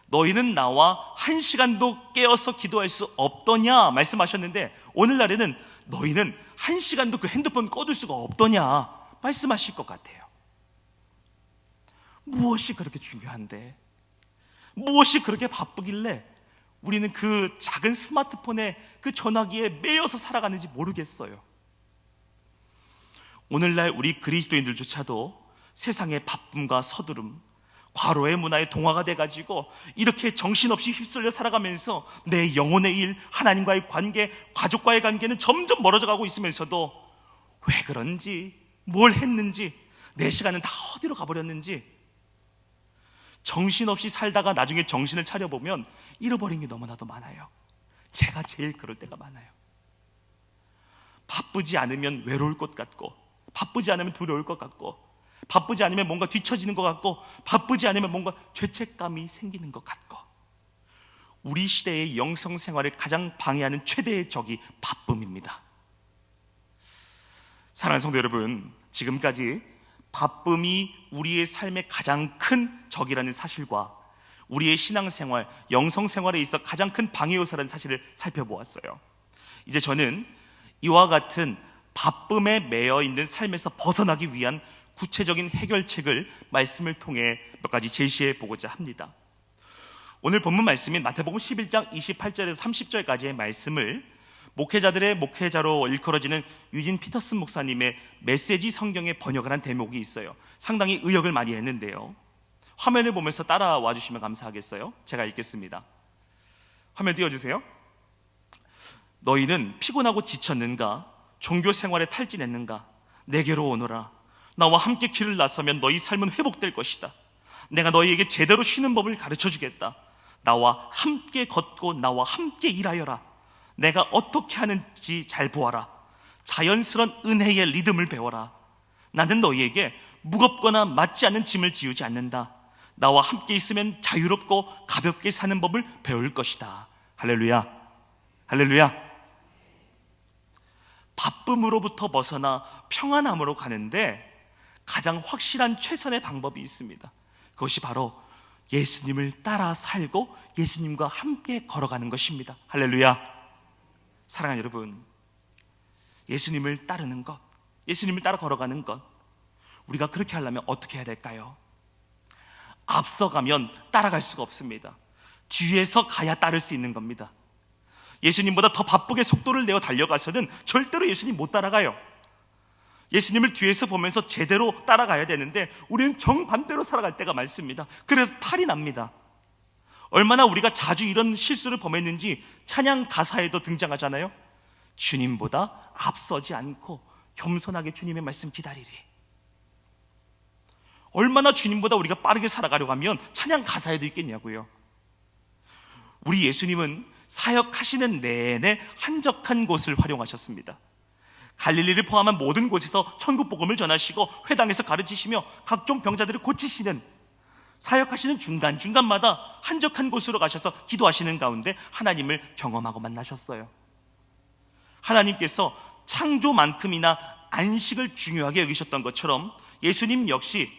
Speaker 3: 너희는 나와 1시간도 깨어서 기도할 수 없더냐 말씀하셨는데, 오늘날에는 너희는 1시간도 그 핸드폰 꺼둘 수가 없더냐 말씀하실 것 같아요. 무엇이 그렇게 중요한데, 무엇이 그렇게 바쁘길래 우리는 그 작은 스마트폰에, 그 전화기에 매여서 살아가는지 모르겠어요. 오늘날 우리 그리스도인들조차도 세상의 바쁨과 서두름, 과로의 문화에 동화가 돼가지고 이렇게 정신없이 휩쓸려 살아가면서 내 영혼의 일, 하나님과의 관계, 가족과의 관계는 점점 멀어져 가고 있으면서도 왜 그런지, 뭘 했는지, 내 시간은 다 어디로 가버렸는지 정신없이 살다가 나중에 정신을 차려보면 잃어버린 게 너무나도 많아요. 제가 제일 그럴 때가 많아요. 바쁘지 않으면 외로울 것 같고, 바쁘지 않으면 두려울 것 같고, 바쁘지 않으면 뭔가 뒤처지는 것 같고, 바쁘지 않으면 뭔가 죄책감이 생기는 것 같고. 우리 시대의 영성 생활을 가장 방해하는 최대의 적이 바쁨입니다. 사랑하는 성도 여러분, 지금까지 바쁨이 우리의 삶의 가장 큰 적이라는 사실과 우리의 신앙생활, 영성생활에 있어 가장 큰 방해 요소라는 사실을 살펴보았어요. 이제 저는 이와 같은 바쁨에 매여 있는 삶에서 벗어나기 위한 구체적인 해결책을 말씀을 통해 몇 가지 제시해 보고자 합니다. 오늘 본문 말씀인 마태복음 11장 28절에서 30절까지의 말씀을 목회자들의 목회자로 일컬어지는 유진 피터슨 목사님의 메시지 성경에 번역을 한 대목이 있어요. 상당히 의역을 많이 했는데요, 화면을 보면서 따라와 주시면 감사하겠어요. 제가 읽겠습니다. 화면 띄워주세요. 너희는 피곤하고 지쳤는가? 종교 생활에 탈진했는가? 내게로 오너라. 나와 함께 길을 나서면 너희 삶은 회복될 것이다. 내가 너희에게 제대로 쉬는 법을 가르쳐 주겠다. 나와 함께 걷고 나와 함께 일하여라. 내가 어떻게 하는지 잘 보아라. 자연스러운 은혜의 리듬을 배워라. 나는 너희에게 무겁거나 맞지 않는 짐을 지우지 않는다. 나와 함께 있으면 자유롭고 가볍게 사는 법을 배울 것이다. 할렐루야, 할렐루야. 바쁨으로부터 벗어나 평안함으로 가는데 가장 확실한 최선의 방법이 있습니다. 그것이 바로 예수님을 따라 살고 예수님과 함께 걸어가는 것입니다. 할렐루야. 사랑하는 여러분, 예수님을 따르는 것, 예수님을 따라 걸어가는 것, 우리가 그렇게 하려면 어떻게 해야 될까요? 앞서가면 따라갈 수가 없습니다. 뒤에서 가야 따를 수 있는 겁니다. 예수님보다 더 바쁘게 속도를 내어 달려가서는 절대로 예수님 못 따라가요. 예수님을 뒤에서 보면서 제대로 따라가야 되는데 우리는 정반대로 살아갈 때가 많습니다. 그래서 탈이 납니다. 얼마나 우리가 자주 이런 실수를 범했는지 찬양 가사에도 등장하잖아요. 주님보다 앞서지 않고 겸손하게 주님의 말씀 기다리리. 얼마나 주님보다 우리가 빠르게 살아가려고 하면 찬양 가사에도 있겠냐고요. 우리 예수님은 사역하시는 내내 한적한 곳을 활용하셨습니다. 갈릴리를 포함한 모든 곳에서 천국 복음을 전하시고 회당에서 가르치시며 각종 병자들을 고치시는, 사역하시는 중간중간마다 한적한 곳으로 가셔서 기도하시는 가운데 하나님을 경험하고 만나셨어요. 하나님께서 창조만큼이나 안식을 중요하게 여기셨던 것처럼 예수님 역시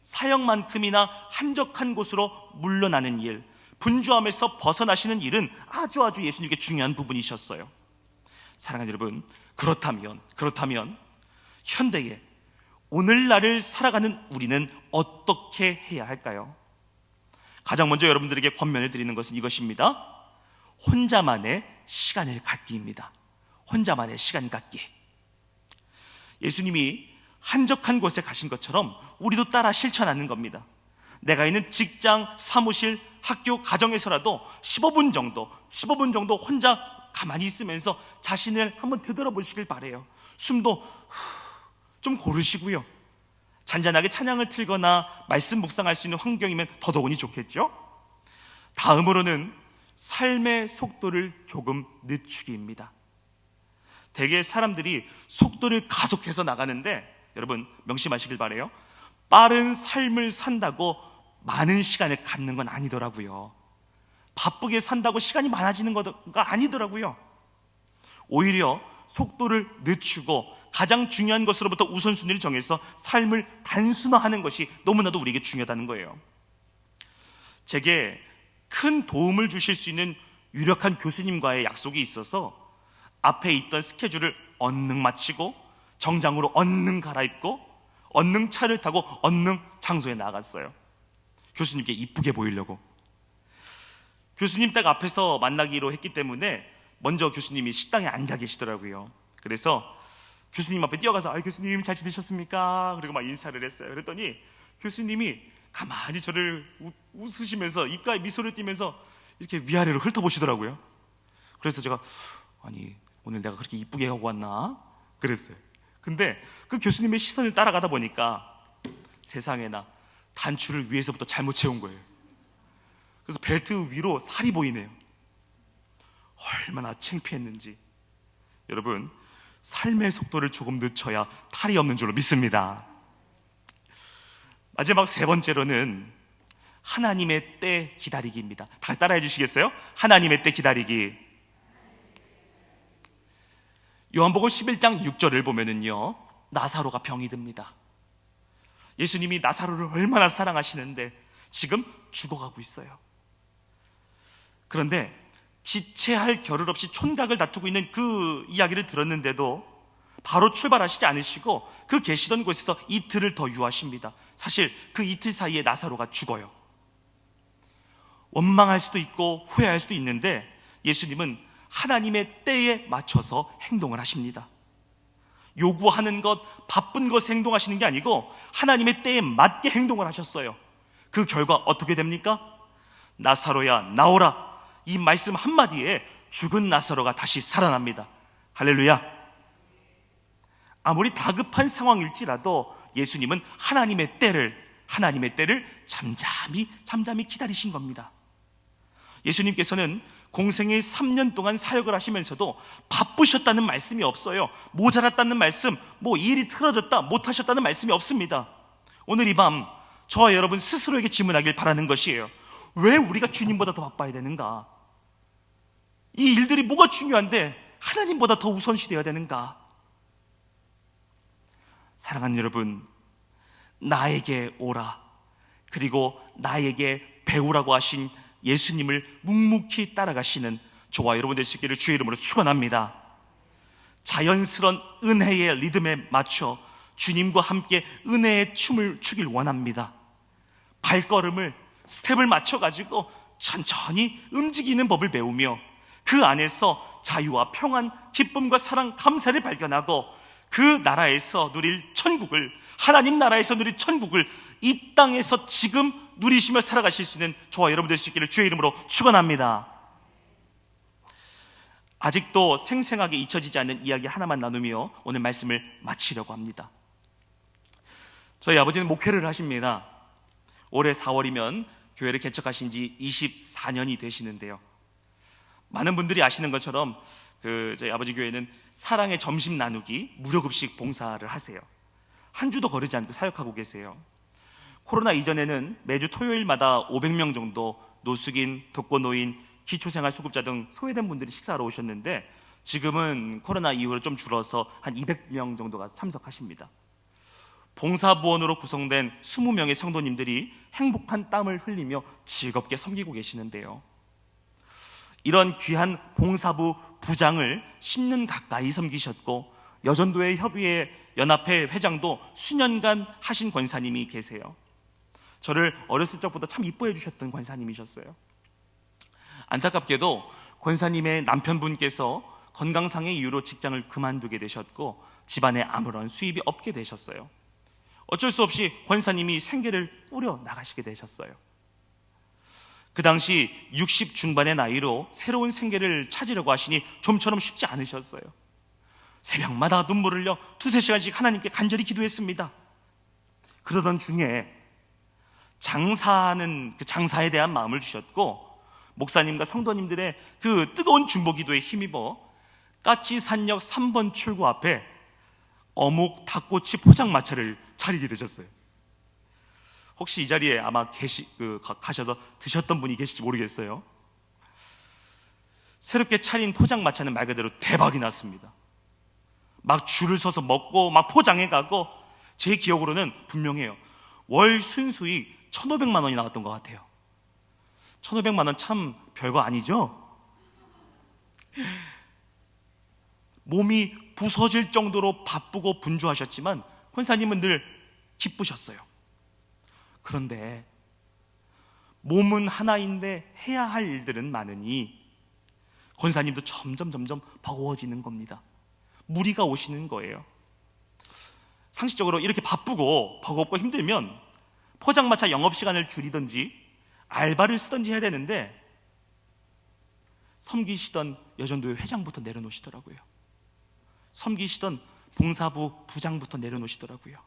Speaker 3: 사역만큼이나 한적한 곳으로 물러나는 일, 분주함에서 벗어나시는 일은 아주 예수님께 중요한 부분이셨어요. 사랑하는 여러분, 그렇다면 현대에 오늘날을 살아가는 우리는 어떻게 해야 할까요? 가장 먼저 여러분들에게 권면을 드리는 것은 이것입니다. 혼자만의 시간을 갖기입니다. 혼자만의 시간 갖기. 예수님이 한적한 곳에 가신 것처럼 우리도 따라 실천하는 겁니다. 내가 있는 직장, 사무실, 학교, 가정에서라도 15분 정도 혼자 가만히 있으면서 자신을 한번 되돌아보시길 바래요. 숨도 좀 고르시고요. 잔잔하게 찬양을 틀거나 말씀 묵상할 수 있는 환경이면 더더욱이 좋겠죠. 다음으로는 삶의 속도를 조금 늦추기입니다. 대개 사람들이 속도를 가속해서 나가는데 여러분 명심하시길 바래요. 빠른 삶을 산다고 많은 시간을 갖는 건 아니더라고요. 바쁘게 산다고 시간이 많아지는 거가 아니더라고요. 오히려 속도를 늦추고 가장 중요한 것으로부터 우선순위를 정해서 삶을 단순화하는 것이 너무나도 우리에게 중요하다는 거예요. 제게 큰 도움을 주실 수 있는 유력한 교수님과의 약속이 있어서 앞에 있던 스케줄을 얼른 마치고 정장으로 얼른 갈아입고 얼른 차를 타고 얼른 장소에 나갔어요. 교수님께 이쁘게 보이려고. 교수님 댁 앞에서 만나기로 했기 때문에 먼저 교수님이 식당에 앉아 계시더라고요. 그래서 교수님 앞에 뛰어가서 교수님 잘 지내셨습니까? 그리고 막 인사를 했어요. 그랬더니 교수님이 가만히 저를 웃으시면서 입가에 미소를 띠면서 이렇게 위아래로 훑어보시더라고요. 그래서 제가 오늘 내가 그렇게 이쁘게 하고 왔나? 그랬어요. 근데 그 교수님의 시선을 따라가다 보니까 세상에나 단추를 위에서부터 잘못 채운 거예요. 그래서 벨트 위로 살이 보이네요. 얼마나 창피했는지. 여러분, 삶의 속도를 조금 늦춰야 탈이 없는 줄로 믿습니다. 마지막 세 번째로는 하나님의 때 기다리기입니다. 다 따라해 주시겠어요? 하나님의 때 기다리기. 요한복음 11장 6절을 보면은요, 나사로가 병이 듭니다. 예수님이 나사로를 얼마나 사랑하시는데 지금 죽어가고 있어요. 그런데 지체할 겨를 없이 촌각을 다투고 있는 그 이야기를 들었는데도 바로 출발하시지 않으시고 그 계시던 곳에서 이틀을 더 유하십니다. 사실 그 이틀 사이에 나사로가 죽어요. 원망할 수도 있고 후회할 수도 있는데 예수님은 하나님의 때에 맞춰서 행동을 하십니다. 요구하는 것, 바쁜 것에 행동하시는 게 아니고 하나님의 때에 맞게 행동을 하셨어요. 그 결과 어떻게 됩니까? 나사로야 나오라, 이 말씀 한마디에 죽은 나사로가 다시 살아납니다. 할렐루야. 아무리 다급한 상황일지라도 예수님은 하나님의 때를 잠잠히 기다리신 겁니다. 예수님께서는 공생의 3년 동안 사역을 하시면서도 바쁘셨다는 말씀이 없어요. 모자랐다는 말씀, 일이 틀어졌다, 못하셨다는 말씀이 없습니다. 오늘 이 밤 저와 여러분 스스로에게 질문하길 바라는 것이에요. 왜 우리가 주님보다 더 바빠야 되는가? 이 일들이 뭐가 중요한데 하나님보다 더 우선시 되어야 되는가? 사랑하는 여러분, 나에게 오라, 그리고 나에게 배우라고 하신 예수님을 묵묵히 따라가시는 저와 여러분 될 수 있기를 주의 이름으로 축원합니다. 자연스러운 은혜의 리듬에 맞춰 주님과 함께 은혜의 춤을 추길 원합니다. 발걸음을, 스텝을 맞춰가지고 천천히 움직이는 법을 배우며 그 안에서 자유와 평안, 기쁨과 사랑, 감사를 발견하고 그 나라에서 누릴 천국을, 하나님 나라에서 누릴 천국을 이 땅에서 지금 누리시며 살아가실 수 있는 저와 여러분 될 수 있기를 주의 이름으로 축원합니다. 아직도 생생하게 잊혀지지 않는 이야기 하나만 나누며 오늘 말씀을 마치려고 합니다. 저희 아버지는 목회를 하십니다. 올해 4월이면 교회를 개척하신 지 24년이 되시는데요, 많은 분들이 아시는 것처럼 저희 아버지 교회는 사랑의 점심 나누기 무료급식 봉사를 하세요. 한 주도 거르지 않고 사역하고 계세요. 코로나 이전에는 매주 토요일마다 500명 정도 노숙인, 독거노인, 기초생활 수급자 등 소외된 분들이 식사하러 오셨는데 지금은 코로나 이후로 좀 줄어서 한 200명 정도가 참석하십니다. 봉사부원으로 구성된 20명의 성도님들이 행복한 땀을 흘리며 즐겁게 섬기고 계시는데요, 이런 귀한 봉사부 부장을 10년 가까이 섬기셨고 여전도회 협의회 연합회 회장도 수년간 하신 권사님이 계세요. 저를 어렸을 적부터 참 이뻐해 주셨던 권사님이셨어요. 안타깝게도 권사님의 남편분께서 건강상의 이유로 직장을 그만두게 되셨고 집안에 아무런 수입이 없게 되셨어요. 어쩔 수 없이 권사님이 생계를 꾸려 나가시게 되셨어요. 그 당시 60 중반의 나이로 새로운 생계를 찾으려고 하시니 좀처럼 쉽지 않으셨어요. 새벽마다 눈물 흘려 2-3시간씩 하나님께 간절히 기도했습니다. 그러던 중에 장사하는 그 장사에 대한 마음을 주셨고 목사님과 성도님들의 그 뜨거운 중보 기도에 힘입어 까치산역 3번 출구 앞에 어묵 닭꼬치 포장마차를 차리게 되셨어요. 혹시 이 자리에 아마 가셔서 드셨던 분이 계실지 모르겠어요. 새롭게 차린 포장마차는 말 그대로 대박이 났습니다. 막 줄을 서서 먹고 막 포장해 가고, 제 기억으로는 분명해요. 월 순수익 1,500만 원이 나왔던 것 같아요. 1,500만 원 참 별거 아니죠? 몸이 부서질 정도로 바쁘고 분주하셨지만 권사님은 늘 기쁘셨어요. 그런데 몸은 하나인데 해야 할 일들은 많으니 권사님도 점점 버거워지는 겁니다. 무리가 오시는 거예요. 상식적으로 이렇게 바쁘고 버겁고 힘들면 포장마차 영업시간을 줄이든지 알바를 쓰든지 해야 되는데 섬기시던 여전도회 회장부터 내려놓으시더라고요. 섬기시던 봉사부 부장부터 내려놓으시더라고요.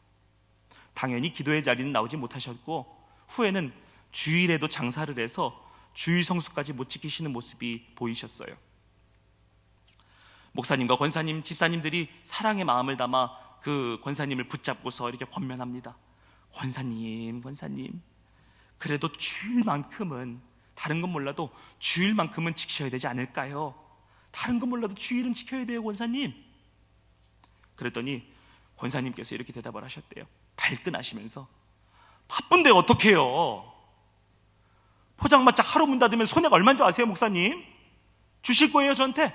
Speaker 3: 당연히 기도의 자리는 나오지 못하셨고 후에는 주일에도 장사를 해서 주일 성수까지 못 지키시는 모습이 보이셨어요. 목사님과 권사님, 집사님들이 사랑의 마음을 담아 그 권사님을 붙잡고서 이렇게 권면합니다. 권사님, 그래도 주일만큼은, 다른 건 몰라도 주일만큼은 지키셔야 되지 않을까요? 다른 건 몰라도 주일은 지켜야 돼요, 권사님. 그랬더니 권사님께서 이렇게 대답을 하셨대요. 발끈하시면서, 바쁜데 어떡해요? 포장마차 하루 문 닫으면 손해가 얼마인 줄 아세요, 목사님? 주실 거예요, 저한테?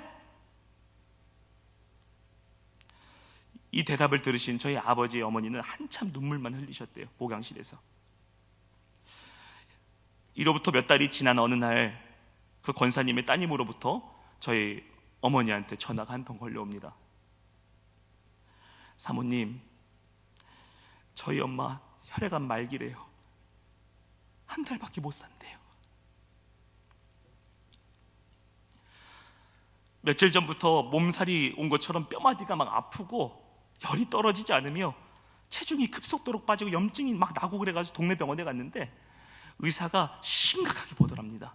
Speaker 3: 이 대답을 들으신 저희 아버지, 어머니는 한참 눈물만 흘리셨대요, 보강실에서. 이로부터 몇 달이 지난 어느 날, 그 권사님의 따님으로부터 저희 어머니한테 전화가 한 통 걸려옵니다. 사모님, 저희 엄마 혈액암 말기래요. 한 달밖에 못 산대요. 며칠 전부터 몸살이 온 것처럼 뼈마디가 막 아프고 열이 떨어지지 않으며 체중이 급속도로 빠지고 염증이 막 나고 그래가지고 동네 병원에 갔는데 의사가 심각하게 보더랍니다.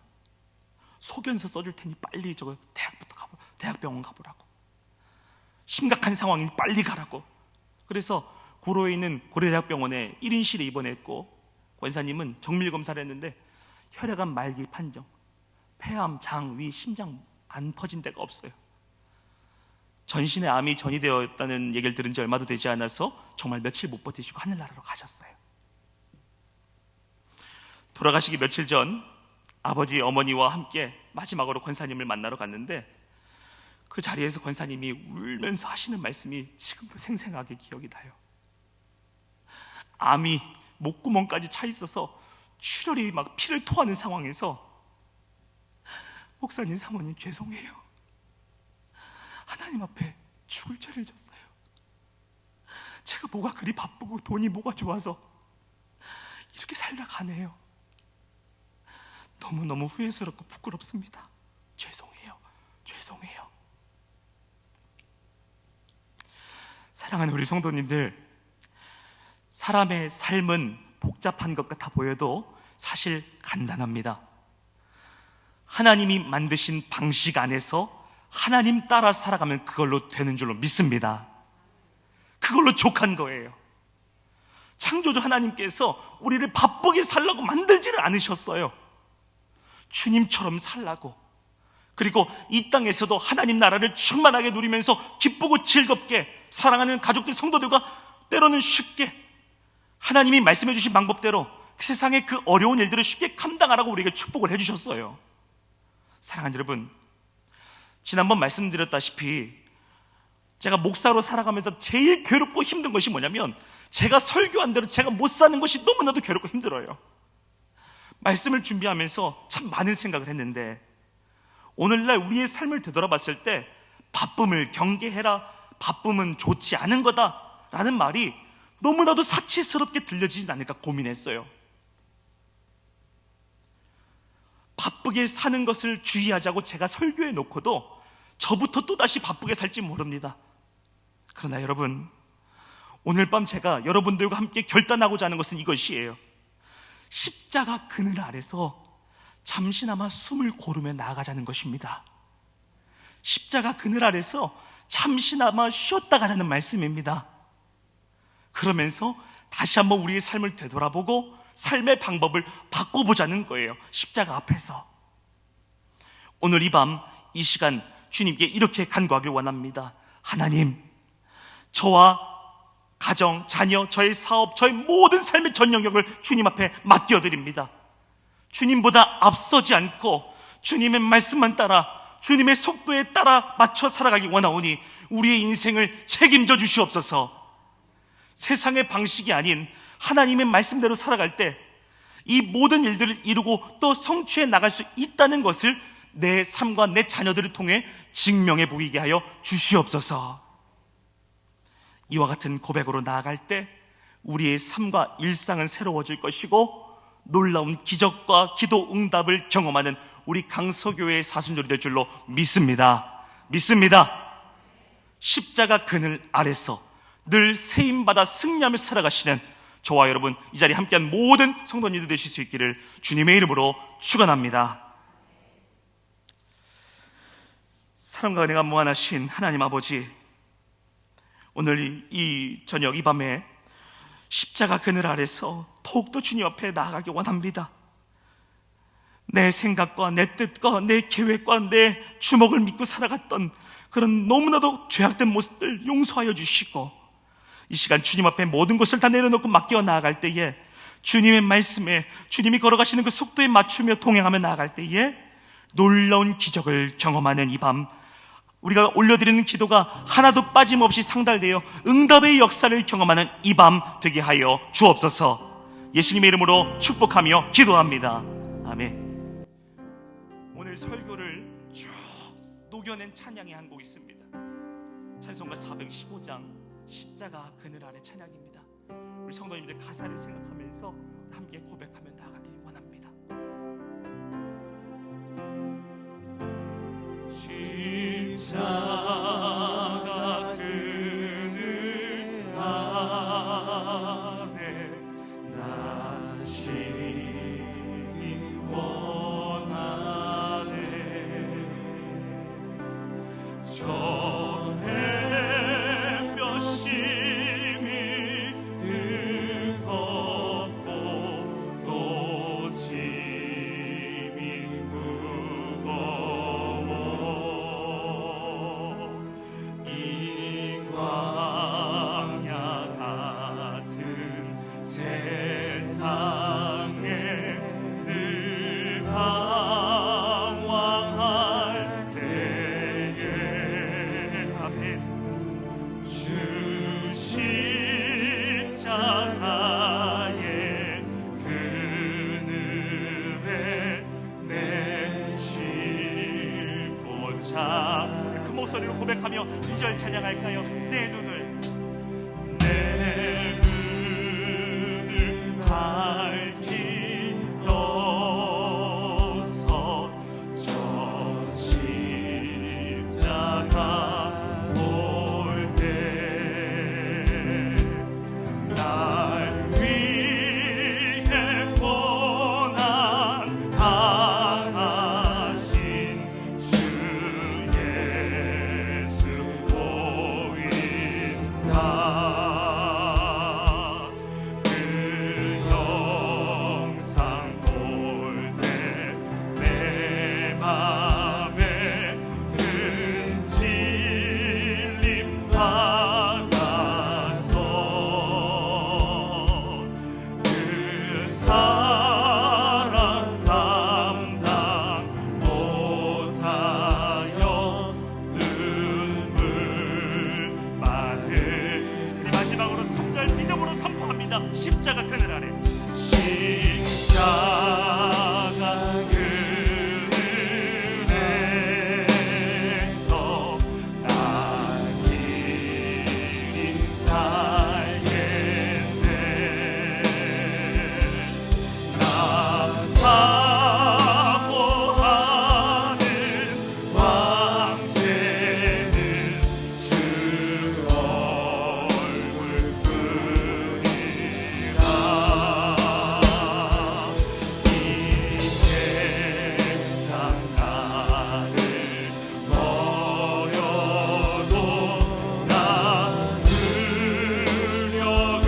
Speaker 3: 소견서 써줄 테니 빨리 저거 대학병원 가보라고. 심각한 상황이니 빨리 가라고. 그래서 구로에 있는 고려대학병원에 1인실에 입원했고, 권사님은 정밀검사를 했는데 혈액암 말기 판정, 폐암, 장, 위, 심장 안 퍼진 데가 없어요. 전신에 암이 전이되었다는 얘기를 들은 지 얼마도 되지 않아서 정말 며칠 못 버티시고 하늘나라로 가셨어요. 돌아가시기 며칠 전 아버지, 어머니와 함께 마지막으로 권사님을 만나러 갔는데, 그 자리에서 권사님이 울면서 하시는 말씀이 지금도 생생하게 기억이 나요. 암이 목구멍까지 차 있어서 출혈이 막 피를 토하는 상황에서, 목사님, 사모님 죄송해요. 하나님 앞에 죽을 죄를 졌어요. 제가 뭐가 그리 바쁘고 돈이 뭐가 좋아서 이렇게 살다 가네요. 너무너무 후회스럽고 부끄럽습니다. 죄송해요. 사랑하는 우리 성도님들, 사람의 삶은 복잡한 것 같아 보여도 사실 간단합니다. 하나님이 만드신 방식 안에서 하나님 따라 살아가면 그걸로 되는 줄로 믿습니다. 그걸로 족한 거예요. 창조주 하나님께서 우리를 바쁘게 살라고 만들지를 않으셨어요. 주님처럼 살라고. 그리고 이 땅에서도 하나님 나라를 충만하게 누리면서 기쁘고 즐겁게 사랑하는 가족들, 성도들과 때로는 쉽게 하나님이 말씀해 주신 방법대로 세상의 그 어려운 일들을 쉽게 감당하라고 우리에게 축복을 해주셨어요. 사랑하는 여러분, 지난번 말씀드렸다시피 제가 목사로 살아가면서 제일 괴롭고 힘든 것이 뭐냐면, 제가 설교한 대로 제가 못 사는 것이 너무나도 괴롭고 힘들어요. 말씀을 준비하면서 참 많은 생각을 했는데, 오늘날 우리의 삶을 되돌아봤을 때 바쁨을 경계해라, 바쁨은 좋지 않은 거다 라는 말이 너무나도 사치스럽게 들려지진 않을까 고민했어요. 바쁘게 사는 것을 주의하자고 제가 설교해 놓고도 저부터 또다시 바쁘게 살지 모릅니다. 그러나 여러분, 오늘 밤 제가 여러분들과 함께 결단하고자 하는 것은 이것이에요. 십자가 그늘 아래서 잠시나마 숨을 고르며 나아가자는 것입니다. 십자가 그늘 아래서 잠시나마 쉬었다 가자는 말씀입니다. 그러면서 다시 한번 우리의 삶을 되돌아보고 삶의 방법을 바꿔보자는 거예요. 십자가 앞에서. 오늘 이 밤, 이 시간 주님께 이렇게 간구하길 원합니다. 하나님, 저와 가정, 자녀, 저의 사업, 저의 모든 삶의 전 영역을 주님 앞에 맡겨드립니다. 주님보다 앞서지 않고 주님의 말씀만 따라, 주님의 속도에 따라 맞춰 살아가기 원하오니 우리의 인생을 책임져 주시옵소서. 세상의 방식이 아닌 하나님의 말씀대로 살아갈 때 이 모든 일들을 이루고 또 성취해 나갈 수 있다는 것을 내 삶과 내 자녀들을 통해 증명해 보이게 하여 주시옵소서. 이와 같은 고백으로 나아갈 때 우리의 삶과 일상은 새로워질 것이고 놀라운 기적과 기도 응답을 경험하는 우리 강서교회의 사순절이 될 줄로 믿습니다. 십자가 그늘 아래서 늘 세임받아 승리하며 살아가시는 저와 여러분, 이 자리에 함께한 모든 성도님들 되실 수 있기를 주님의 이름으로 축원합니다. 사랑과 은혜가 무한하신 하나님 아버지, 오늘 이 저녁 이 밤에 십자가 그늘 아래서 더욱더 주님 앞에 나아가기 원합니다. 내 생각과 내 뜻과 내 계획과 내 주먹을 믿고 살아갔던 그런 너무나도 죄악된 모습들 용서하여 주시고, 이 시간 주님 앞에 모든 것을 다 내려놓고 맡겨 나아갈 때에 주님의 말씀에 주님이 걸어가시는 그 속도에 맞추며 동행하며 나아갈 때에 놀라운 기적을 경험하는 이 밤, 우리가 올려드리는 기도가 하나도 빠짐없이 상달되어 응답의 역사를 경험하는 이 밤 되게 하여 주옵소서. 예수님의 이름으로 축복하며 기도합니다. 아멘. 오늘 설교를 쭉 녹여낸 찬양의 한 곡 있습니다. 찬송가 415장 십자가 그늘 아래 찬양입니다. 우리 성도님들 가사를 생각하면서 함께 고백하며 나아가기 원합니다. 십자가 그늘 아래 나 쉬기 원하네. 저 햇볕심이 뜨겁고 또 짐이 무거워. 이 광야 같은 세상에 늘 방황할 때에 아멘. 주 십자가의 그늘에 내 쉴 곳아. 그 목소리로 고백하며 2절 찬양할까요? 내 눈을 밝히 떠서 저 십자가 볼 때 날 위해 고난 당하신 주 예수 보인다. 그 영상 볼 때 내 맘에 큰 질림 받았어. 그 사랑 감당 못하여 눈물만을. 우리 마지막으로 3절 믿음으로 선포합니다. 십자가 그늘 아래 십자가 그늘에서 나 길이 살겠네. 나 사모하는 왕제는 주 얼굴뿐이라. 이 세상 나를 버려도 나 두려움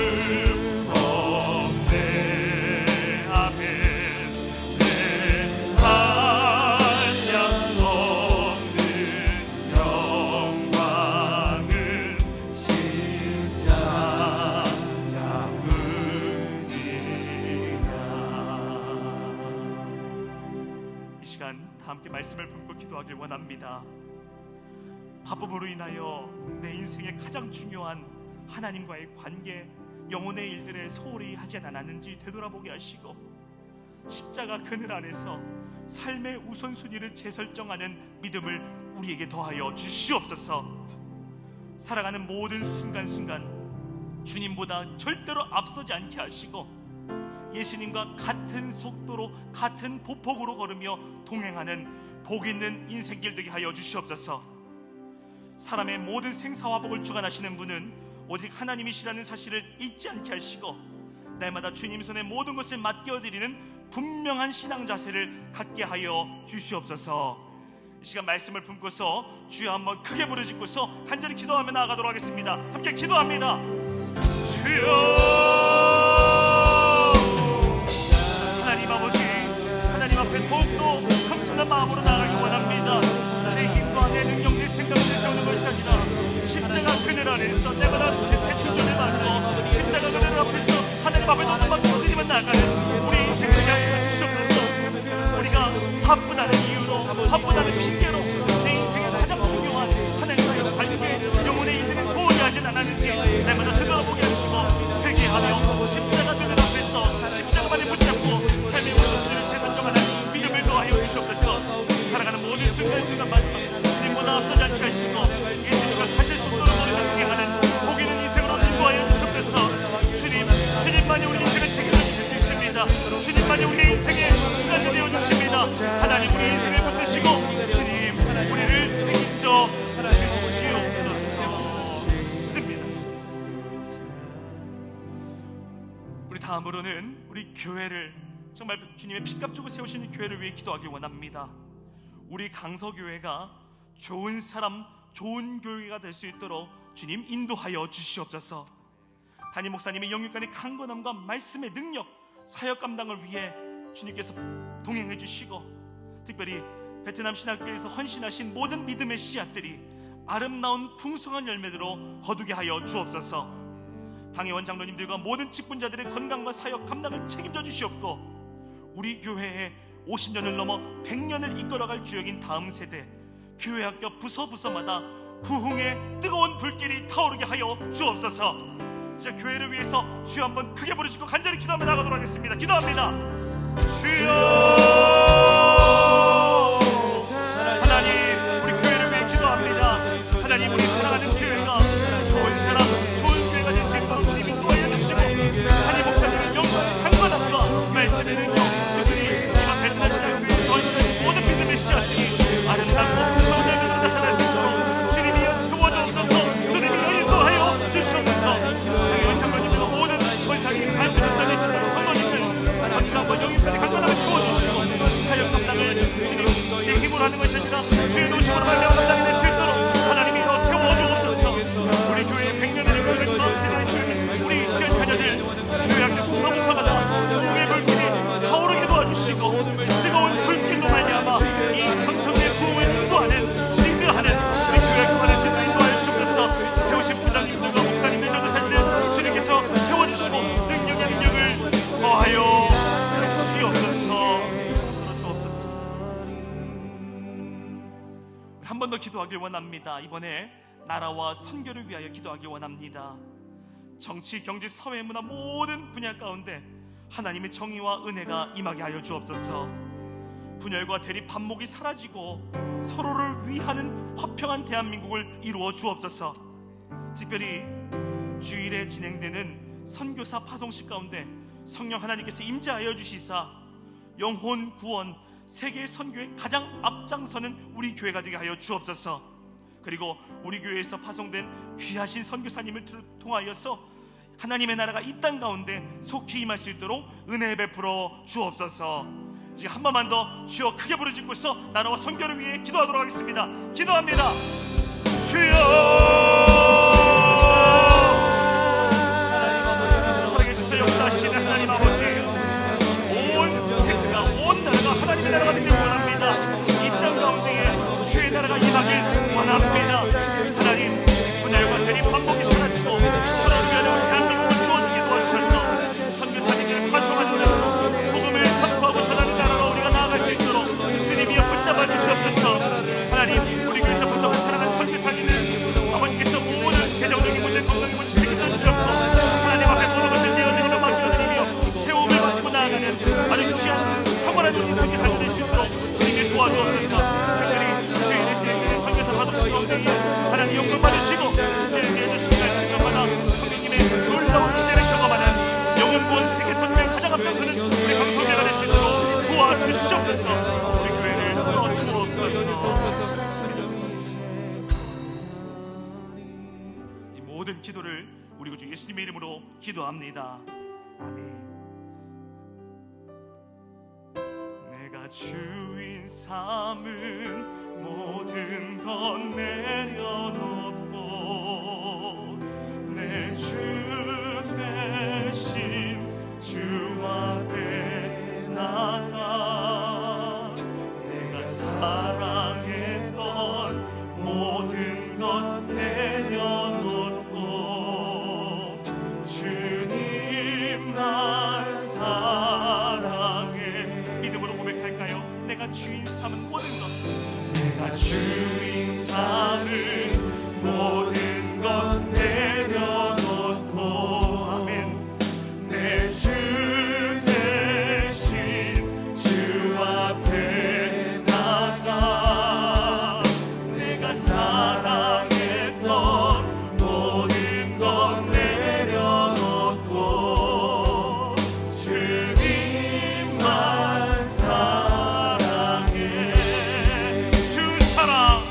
Speaker 3: 없네. 아멘. 내 한량 없는 영광은 십자가뿐이라. 이 시간 다 함께 말씀을 품고 기도하길 원합니다. 바쁨으로 인하여 내 인생의 가장 중요한 하나님과의 관계, 영혼의 일들에 소홀히 하지 않았는지 되돌아보게 하시고, 십자가 그늘 안에서 삶의 우선순위를 재설정하는 믿음을 우리에게 더하여 주시옵소서. 살아가는 모든 순간순간 주님보다 절대로 앞서지 않게 하시고, 예수님과 같은 속도로 같은 보폭으로 걸으며 동행하는 복 있는 인생길 되게 하여 주시옵소서. 사람의 모든 생사화복을 주관하시는 분은 오직 하나님이시라는 사실을 잊지 않게 하시고, 날마다 주님 손에 모든 것을 맡겨드리는 분명한 신앙 자세를 갖게 하여 주시옵소서. 이 시간 말씀을 품고서 주여 한번 크게 부르짖고서 간절히 기도하며 나아가도록 하겠습니다. 함께 기도합니다. 주여, 하나님 아버지, 하나님 앞에 더욱더 겸손한 마음으로 나아가기 원합니다. 내 힘과 내 능력, 내 생각을 세우는 것이 아니라 십자가 그늘 아래에서 내가 새 충전을 받고 십자가 그늘 앞에서 하나님 앞에 너무 막 부르짖으며 나가는 우리 인생을 향해 주시옵소서. 우리가 바쁘다는 이유로, 바쁘다는 핑계로 내 인생에 가장 중요한 하나님과의 관계, 영혼의 인생을 소홀히 하진 않았는지 날마다 되돌아보게 하시고 회개하며 십자가 그늘 앞에서 십자가만을 붙잡고 삶의 우선순위를 재선정하는 믿음을 더하여 주시옵소서. 살아가는 모든 순간순간마다 주님보다 앞서지 않게 하시고 예수님과 같은 속도로 우리를 함께하는 복 있는 인생으로 인도하여 주시옵소서. 주님만이 우리 인생을 책임져 주실 수 있습니다. 주님만이 우리 인생의 주관이 되어 주십니다. 하나님 우리 인생을 붙드시고 주님 우리를 책임져 주시옵소서. 우리 다음으로는 우리 교회를 정말 주님의 피값 주고 세우시는 교회를 위해 기도하기 원합니다. 우리 강서교회가 좋은 사람, 좋은 교회가 될 수 있도록 주님 인도하여 주시옵소서. 담임 목사님의 영육간의 강건함과 말씀의 능력, 사역 감당을 위해 주님께서 동행해 주시고 특별히 베트남 신학교에서 헌신하신 모든 믿음의 씨앗들이 아름다운 풍성한 열매대로 거두게 하여 주옵소서. 당회원 장로님들과 모든 직분자들의 건강과 사역 감당을 책임져 주시옵고 우리 교회에 50년을 넘어 100년을 이끌어갈 주역인 다음 세대 교회학교 부서마다 부흥의 뜨거운 불길이 타오르게 하여 주옵소서. 이제 교회를 위해서 주여 한번 크게 부르시고 간절히 기도하며 나가도록 하겠습니다. 기도합니다. 주여, 하나님 우리 교회를 위해 기도합니다. 하나님 우리 사랑하는 교회가 좋은 사람, 좋은 교회가 될 수 있도록 주님 인도하여 주시고 하나님 목사님의 영광의 강건함과 말씀의 능력, 특별히 이만 베트남 신학교에서 헌신하는 모든 믿음의 씨앗들이 아름답고 풍성한 열매로 나타날 수 있도록 주님이여 채워주옵소서. 주님이여 인도하여 주시옵소서. 당회원 장로님과 모든 권사님, 말씀을 전해주시는 성도님들 건강과 영육간의 강건함을 채워주시고 사역 감당을 주님 내 힘으로 하는 것이 아니라 주의 노심으로 말미암아 감당이 될 수 있도록 하나님이 더 채워주옵소서. 우리 교회의 100년을 이끌어갈 다음 세대의 주님, 우리 교회 자녀들 교회학교 부서마다 부흥의 불길이 타오르게 도와주시고 뜨거운 불길로 말미암아 이 강성의 부흥을 인도하는 리드하는 우리 교회학교 관에서 인도하여 주옵소서. 세우신 부장님들과 목사님들, 전도사님들 주님께서 세워주시고 능력을 더하여 주시옵소서. 한 번 더 기도하길 원합니다. 이번에 나라와 선교를 위하여 기도하기 원합니다. 정치, 경제, 사회, 문화 모든 분야 가운데 하나님의 정의와 은혜가 임하게 하여 주옵소서. 분열과 대립, 반목이 사라지고 서로를 위하는 화평한 대한민국을 이루어 주옵소서. 특별히 주일에 진행되는 선교사 파송식 가운데 성령 하나님께서 임재하여 주시사 영혼 구원, 세계 선교에 가장 앞장서는 우리 교회가 되게 하여 주옵소서. 그리고 우리 교회에서 파송된 귀하신 선교사님을 통하여서 하나님의 나라가 이 땅 가운데 속히 임할 수 있도록 은혜 베풀어 주옵소서. 이제 한 번만 더 주여 크게 부르짖고서 나라와 선교를 위해 기도하도록 하겠습니다. 기도합니다. 주여, 살아계셔서 역사하시는 하나님 아버지, 온 세계가, 온 나라가 하나님의 나라가 되길 원합니다. 이 땅 가운데에 주의 나라가 임하길 원합니다. 하나님, 분열과 대립, 반목이 사라지고 서로를 위하여 대한민국을 이루어지게 도와주셔서 선교사님들을 파송하는 나라로, 복음을 선포하고 전하는 나라로 우리가 나아갈 수 있도록 주님이여 붙잡아 주시옵소서. 하나님, 우리 교회에서 부족한 사랑하는 선교사님들 아버님께서 모든 재정적인 문제, 건강의 문제 책임져 주셨고 하나님 앞에 모든 것을 내어드리며 맡겨드리며 채움을 받고 나아가는 아주 귀한 평안한 우리 선교사님 될 수 있도록 주님께 도와주옵소서. 특별히 주일에 진행되는 선교사 파송식 가운데 하나님 영광 받으시고 진행되는 순간마다 성령님의 놀라운 은혜를 경험하는 영혼 구원 세계 선교에 가장 앞장서는 우리 강성교회가 될 수 있도록 도와주시옵소서. 우리 교회를 써주옵소서. 이 모든 기도를 우리 구주 예수님의 이름으로 기도합니다. 아멘. 내가 주인 삼은 모든 것 내려놓고 내 주 되신 주 앞에 나가 내가 사랑했던 모든 것 내려놓고 주님만 사랑해. 믿음으로 고백할까요? 내가 주인 삼은 모든 것, 내가 주인 삼은 모든 것 내려놓고 아멘. 내 주 대신 주 앞에 나가 내가 사랑했던 모든 것 내려놓고 주님만 사랑해. 주 사랑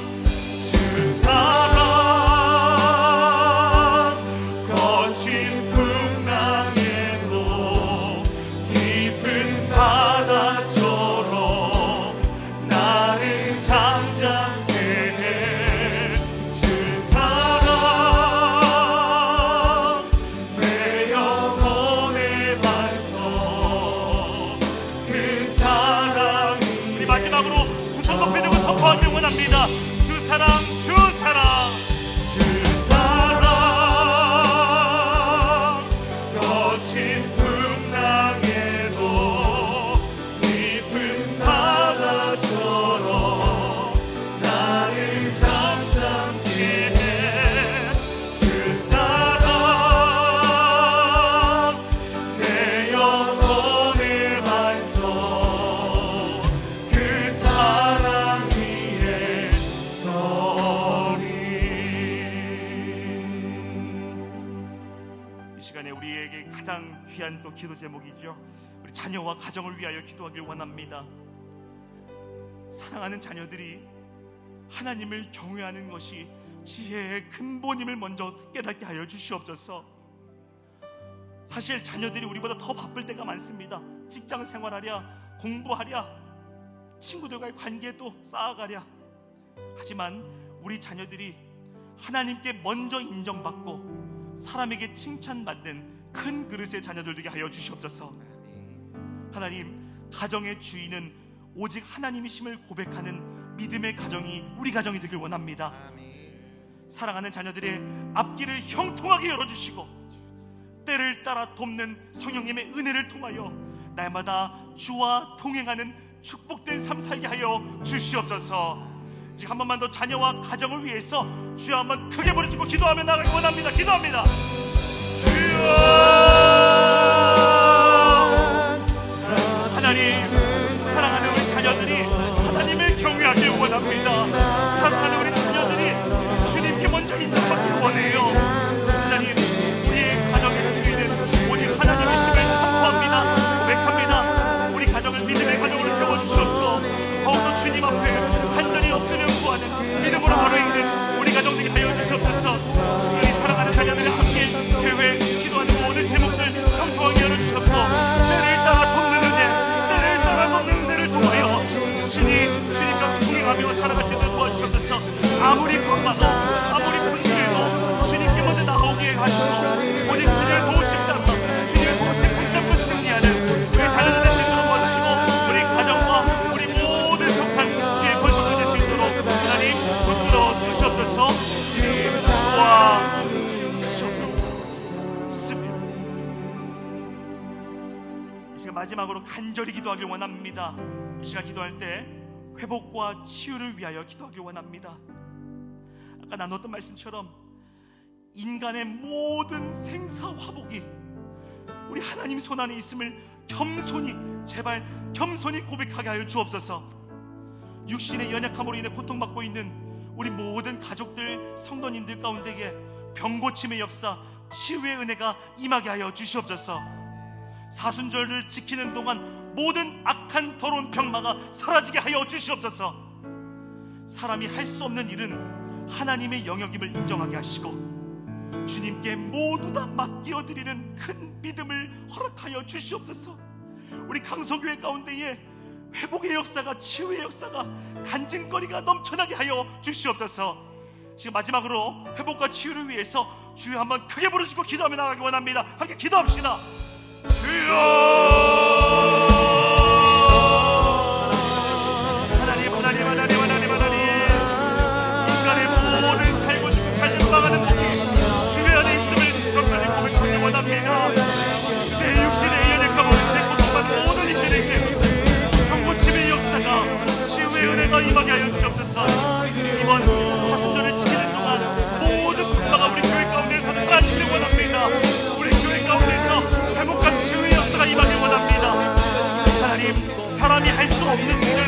Speaker 3: 거친 풍랑에도 깊은 바다처럼 나를 잠잠케 해. 주 사랑 내 영혼의 반석 그 사랑이. 우리 마지막으로 두 손 높이 들고 선포하길 원합니다. 주 사랑 주 사랑 주 사랑 거친 풍랑에도 깊은 바다처럼 나를 잠잠케 해. 주 사랑 내 영혼의 반석 그 사랑 위에 서리. 이 시간에 우리에게 가장 귀한 또 기도 제목이죠. 우리 자녀와 가정을 위하여 기도하길 원합니다. 사랑하는 자녀들이 하나님을 경외하는 것이 지혜의 근본임을 먼저 깨닫게 하여 주시옵소서. 사실 자녀들이 우리보다 더 바쁠 때가 많습니다. 직장 생활하랴, 공부하랴, 친구들과의 관계도 쌓아가랴. 하지만 우리 자녀들이 하나님께 먼저 인정받고 사람에게 칭찬받는 큰 그릇의 자녀들 되게 하여 주시옵소서. 하나님, 가정의 주인은 오직 하나님이심을 고백하는 믿음의 가정이 우리 가정이 되길 원합니다. 사랑하는 자녀들의 앞길을 형통하게 열어주시고 때를 따라 돕는 성령님의 은혜를 통하여 날마다 주와 동행하는 축복된 삶 살게 하여 주시옵소서. 지금 한 번만 더 자녀와 가정을 위해서 주여 한번 크게 부르짖고 기도하며 나가기 원합니다. 기도합니다. 주여, 하나님, 사랑하는 우리 자녀들이 하나님을 경외하길 원합니다. 사랑하는 우리 자녀들이 주님께 먼저 인정받길 원해요. 하나님, 우리의 가정의 주인은 오직 하나님이심을 선포합니다. 고백합니다. 우리 가정을 믿음의 가정으로 세워주셨고 더욱더 주님 앞에 간절히 엎드려 구하는 믿음으로 바로 있는 우리 가정 되게 하여 주시옵소서. 우리 사랑하는 자녀들의 앞길, 계획, 기도하는 모든 제목들 형통하게 열어주셔서 때를 따라 돕는 은혜, 때를 따라 돕는 은혜를 통하여 주님과 동행하며 살아갈 수 있도록 도와주시옵소서. 아무리 바빠도 아무리 분주해도 주님께 먼저 나오게 하시고 오직 주님을 도우십니다. 주님을 도우신 붙잡고 승리하는 우리 자녀들 되시도록 도와주시고 우리 가정과 우리 모든 속한 주의 권속을 될 수 있도록 하나님 붙들어 주시옵소서. 믿습니다. 이 시간 마지막으로 간절히 기도하길 원합니다. 이 시간 기도할 때 회복과 치유를 위하여 기도하길 원합니다. 아까 나눴던 말씀처럼 인간의 모든 생사화복이 우리 하나님 손안에 있음을 겸손히, 제발 겸손히 고백하게 하여 주옵소서. 육신의 연약함으로 인해 고통받고 있는 우리 모든 가족들, 성도님들 가운데에 병고침의 역사, 치유의 은혜가 임하게 하여 주시옵소서. 사순절을 지키는 동안 모든 악한 더러운 병마가 사라지게 하여 주시옵소서. 사람이 할 수 없는 일은 하나님의 영역임을 인정하게 하시고 주님께 모두 다 맡겨드리는 큰 믿음을 허락하여 주시옵소서. 우리 강서교회 가운데에 회복의 역사가, 치유의 역사가, 간증거리가 넘쳐나게 하여 주시옵소서. 지금 마지막으로 회복과 치유를 위해서 주여 한번 크게 부르시고 기도하며 나가기 원합니다. 함께 기도합시다. 주여, 하나님, 하나님, 하나님, 하나님, 하나님, 인간의 모든 살고 싶고 잘 넘어가는 법이 주의 안에 있음을 경건히 고백하기 원합니다. 내 육신의 연약과 모든 고통받는 모든 이들에게 병고침의 역사가, 치유의 은혜가 임하게 하여 주옵소서. 이번 사순절을 지키는 동안 모든 분노가 우리 교회 가운데서 사라지길 원합니다. 우리 교회 가운데서 회복과 치유의 역사가 임하길 원합니다. 하나님, 사람이 할 수 없는 일을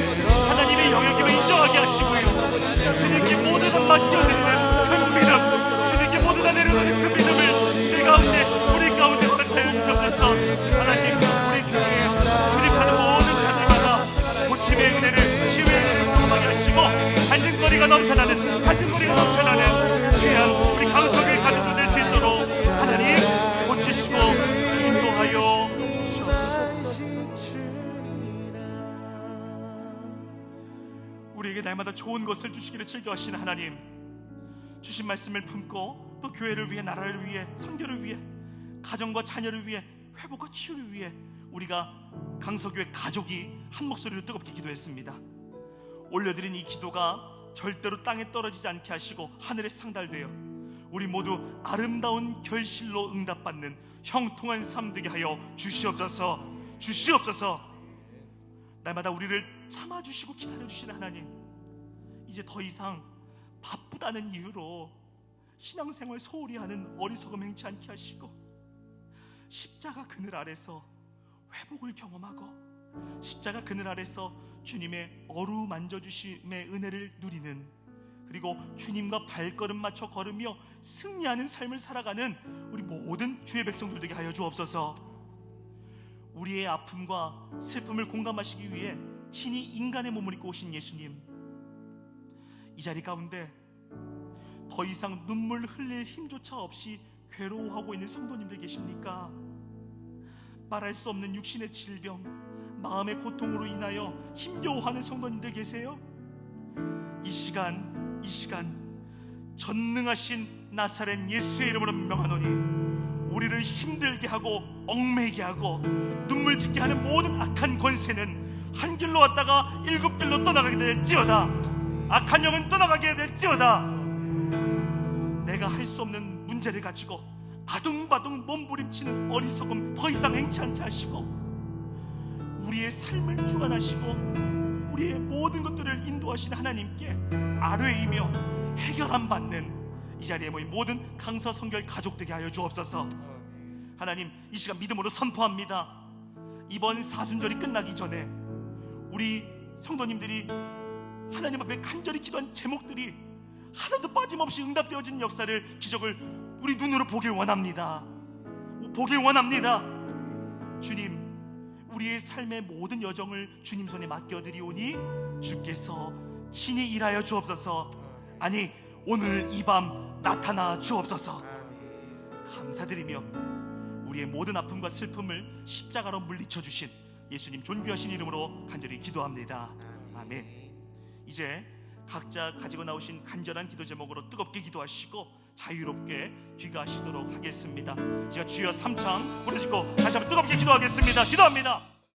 Speaker 3: 하나님의 영역임을 인정하게 하시고요, 주님께 모든 것 맡겨드리는 그 믿음, 주님께 모든 것 내려놓는 그 믿음을 내 가운데, 우리 가운데 허락하여 주옵소서. 하나님, 우리 교회에 출입하는 모든 자들마다 고침의 은혜를, 치유의 은혜를 경험하게 하시고 간증거리가 넘쳐나는 귀한 우리 강석의 가족들 될 수 있도록 하나님 고치시고 인도하여 주시옵소서. 우리에게 날마다 좋은 것을 주시기를 즐겨하시는 하나님, 주신 말씀을 품고 또 교회를 위해, 나라를 위해, 선교를 위해, 가정과 자녀를 위해, 회복과 치유를 위해 우리가 강서교회 가족이 한 목소리로 뜨겁게 기도했습니다. 올려드린 이 기도가 절대로 땅에 떨어지지 않게 하시고 하늘에 상달되어 우리 모두 아름다운 결실로 응답받는 형통한 삶 되게 하여 주시옵소서. 주시옵소서. 날마다 우리를 참아주시고 기다려주시는 하나님, 이제 더 이상 바쁘다는 이유로 신앙생활 소홀히 하는 어리석음 행치 않게 하시고, 십자가 그늘 아래서 회복을 경험하고, 십자가 그늘 아래서 주님의 어루만져주심의 은혜를 누리는, 그리고 주님과 발걸음 맞춰 걸으며 승리하는 삶을 살아가는 우리 모든 주의 백성들 되게 하여 주옵소서. 우리의 아픔과 슬픔을 공감하시기 위해 친히 인간의 몸을 입고 오신 예수님, 이 자리 가운데 더 이상 눈물 흘릴 힘조차 없이 괴로워하고 있는 성도님들 계십니까? 말할 수 없는 육신의 질병, 마음의 고통으로 인하여 힘겨워하는 성도님들 계세요? 이 시간 전능하신 나사렛 예수의 이름으로 명하노니, 우리를 힘들게 하고 얽매이게 하고 눈물 짓게 하는 모든 악한 권세는 한 길로 왔다가 일곱 길로 떠나가게 될지어다. 악한 영은 떠나가게 될지어다. 내가 할 수 없는 문제를 가지고 아둥바둥 몸부림치는 어리석음 더 이상 행치 않게 하시고, 우리의 삶을 주관하시고 우리의 모든 것들을 인도하시는 하나님께 아뢰이며 해결안 받는 이 자리에 모인 모든 강서 성결 가족 되게 하여 주옵소서. 하나님, 이 시간 믿음으로 선포합니다. 이번 사순절이 끝나기 전에 우리 성도님들이 하나님 앞에 간절히 기도한 제목들이 하나도 빠짐없이 응답되어진 역사를, 기적을 우리 눈으로 보길 원합니다. 보길 원합니다. 주님, 우리의 삶의 모든 여정을 주님 손에 맡겨드리오니 주께서 친히 일하여 주옵소서. 아니, 오늘 이 밤 나타나 주옵소서. 감사드리며 우리의 모든 아픔과 슬픔을 십자가로 물리쳐 주신 예수님 존귀하신 이름으로 간절히 기도합니다. 아멘. 이제 각자 가지고 나오신 간절한 기도 제목으로 뜨겁게 기도하시고 자유롭게 귀가하시도록 하겠습니다. 제가 주여 삼창 부르시고 다시 한번 뜨겁게 기도하겠습니다. 기도합니다.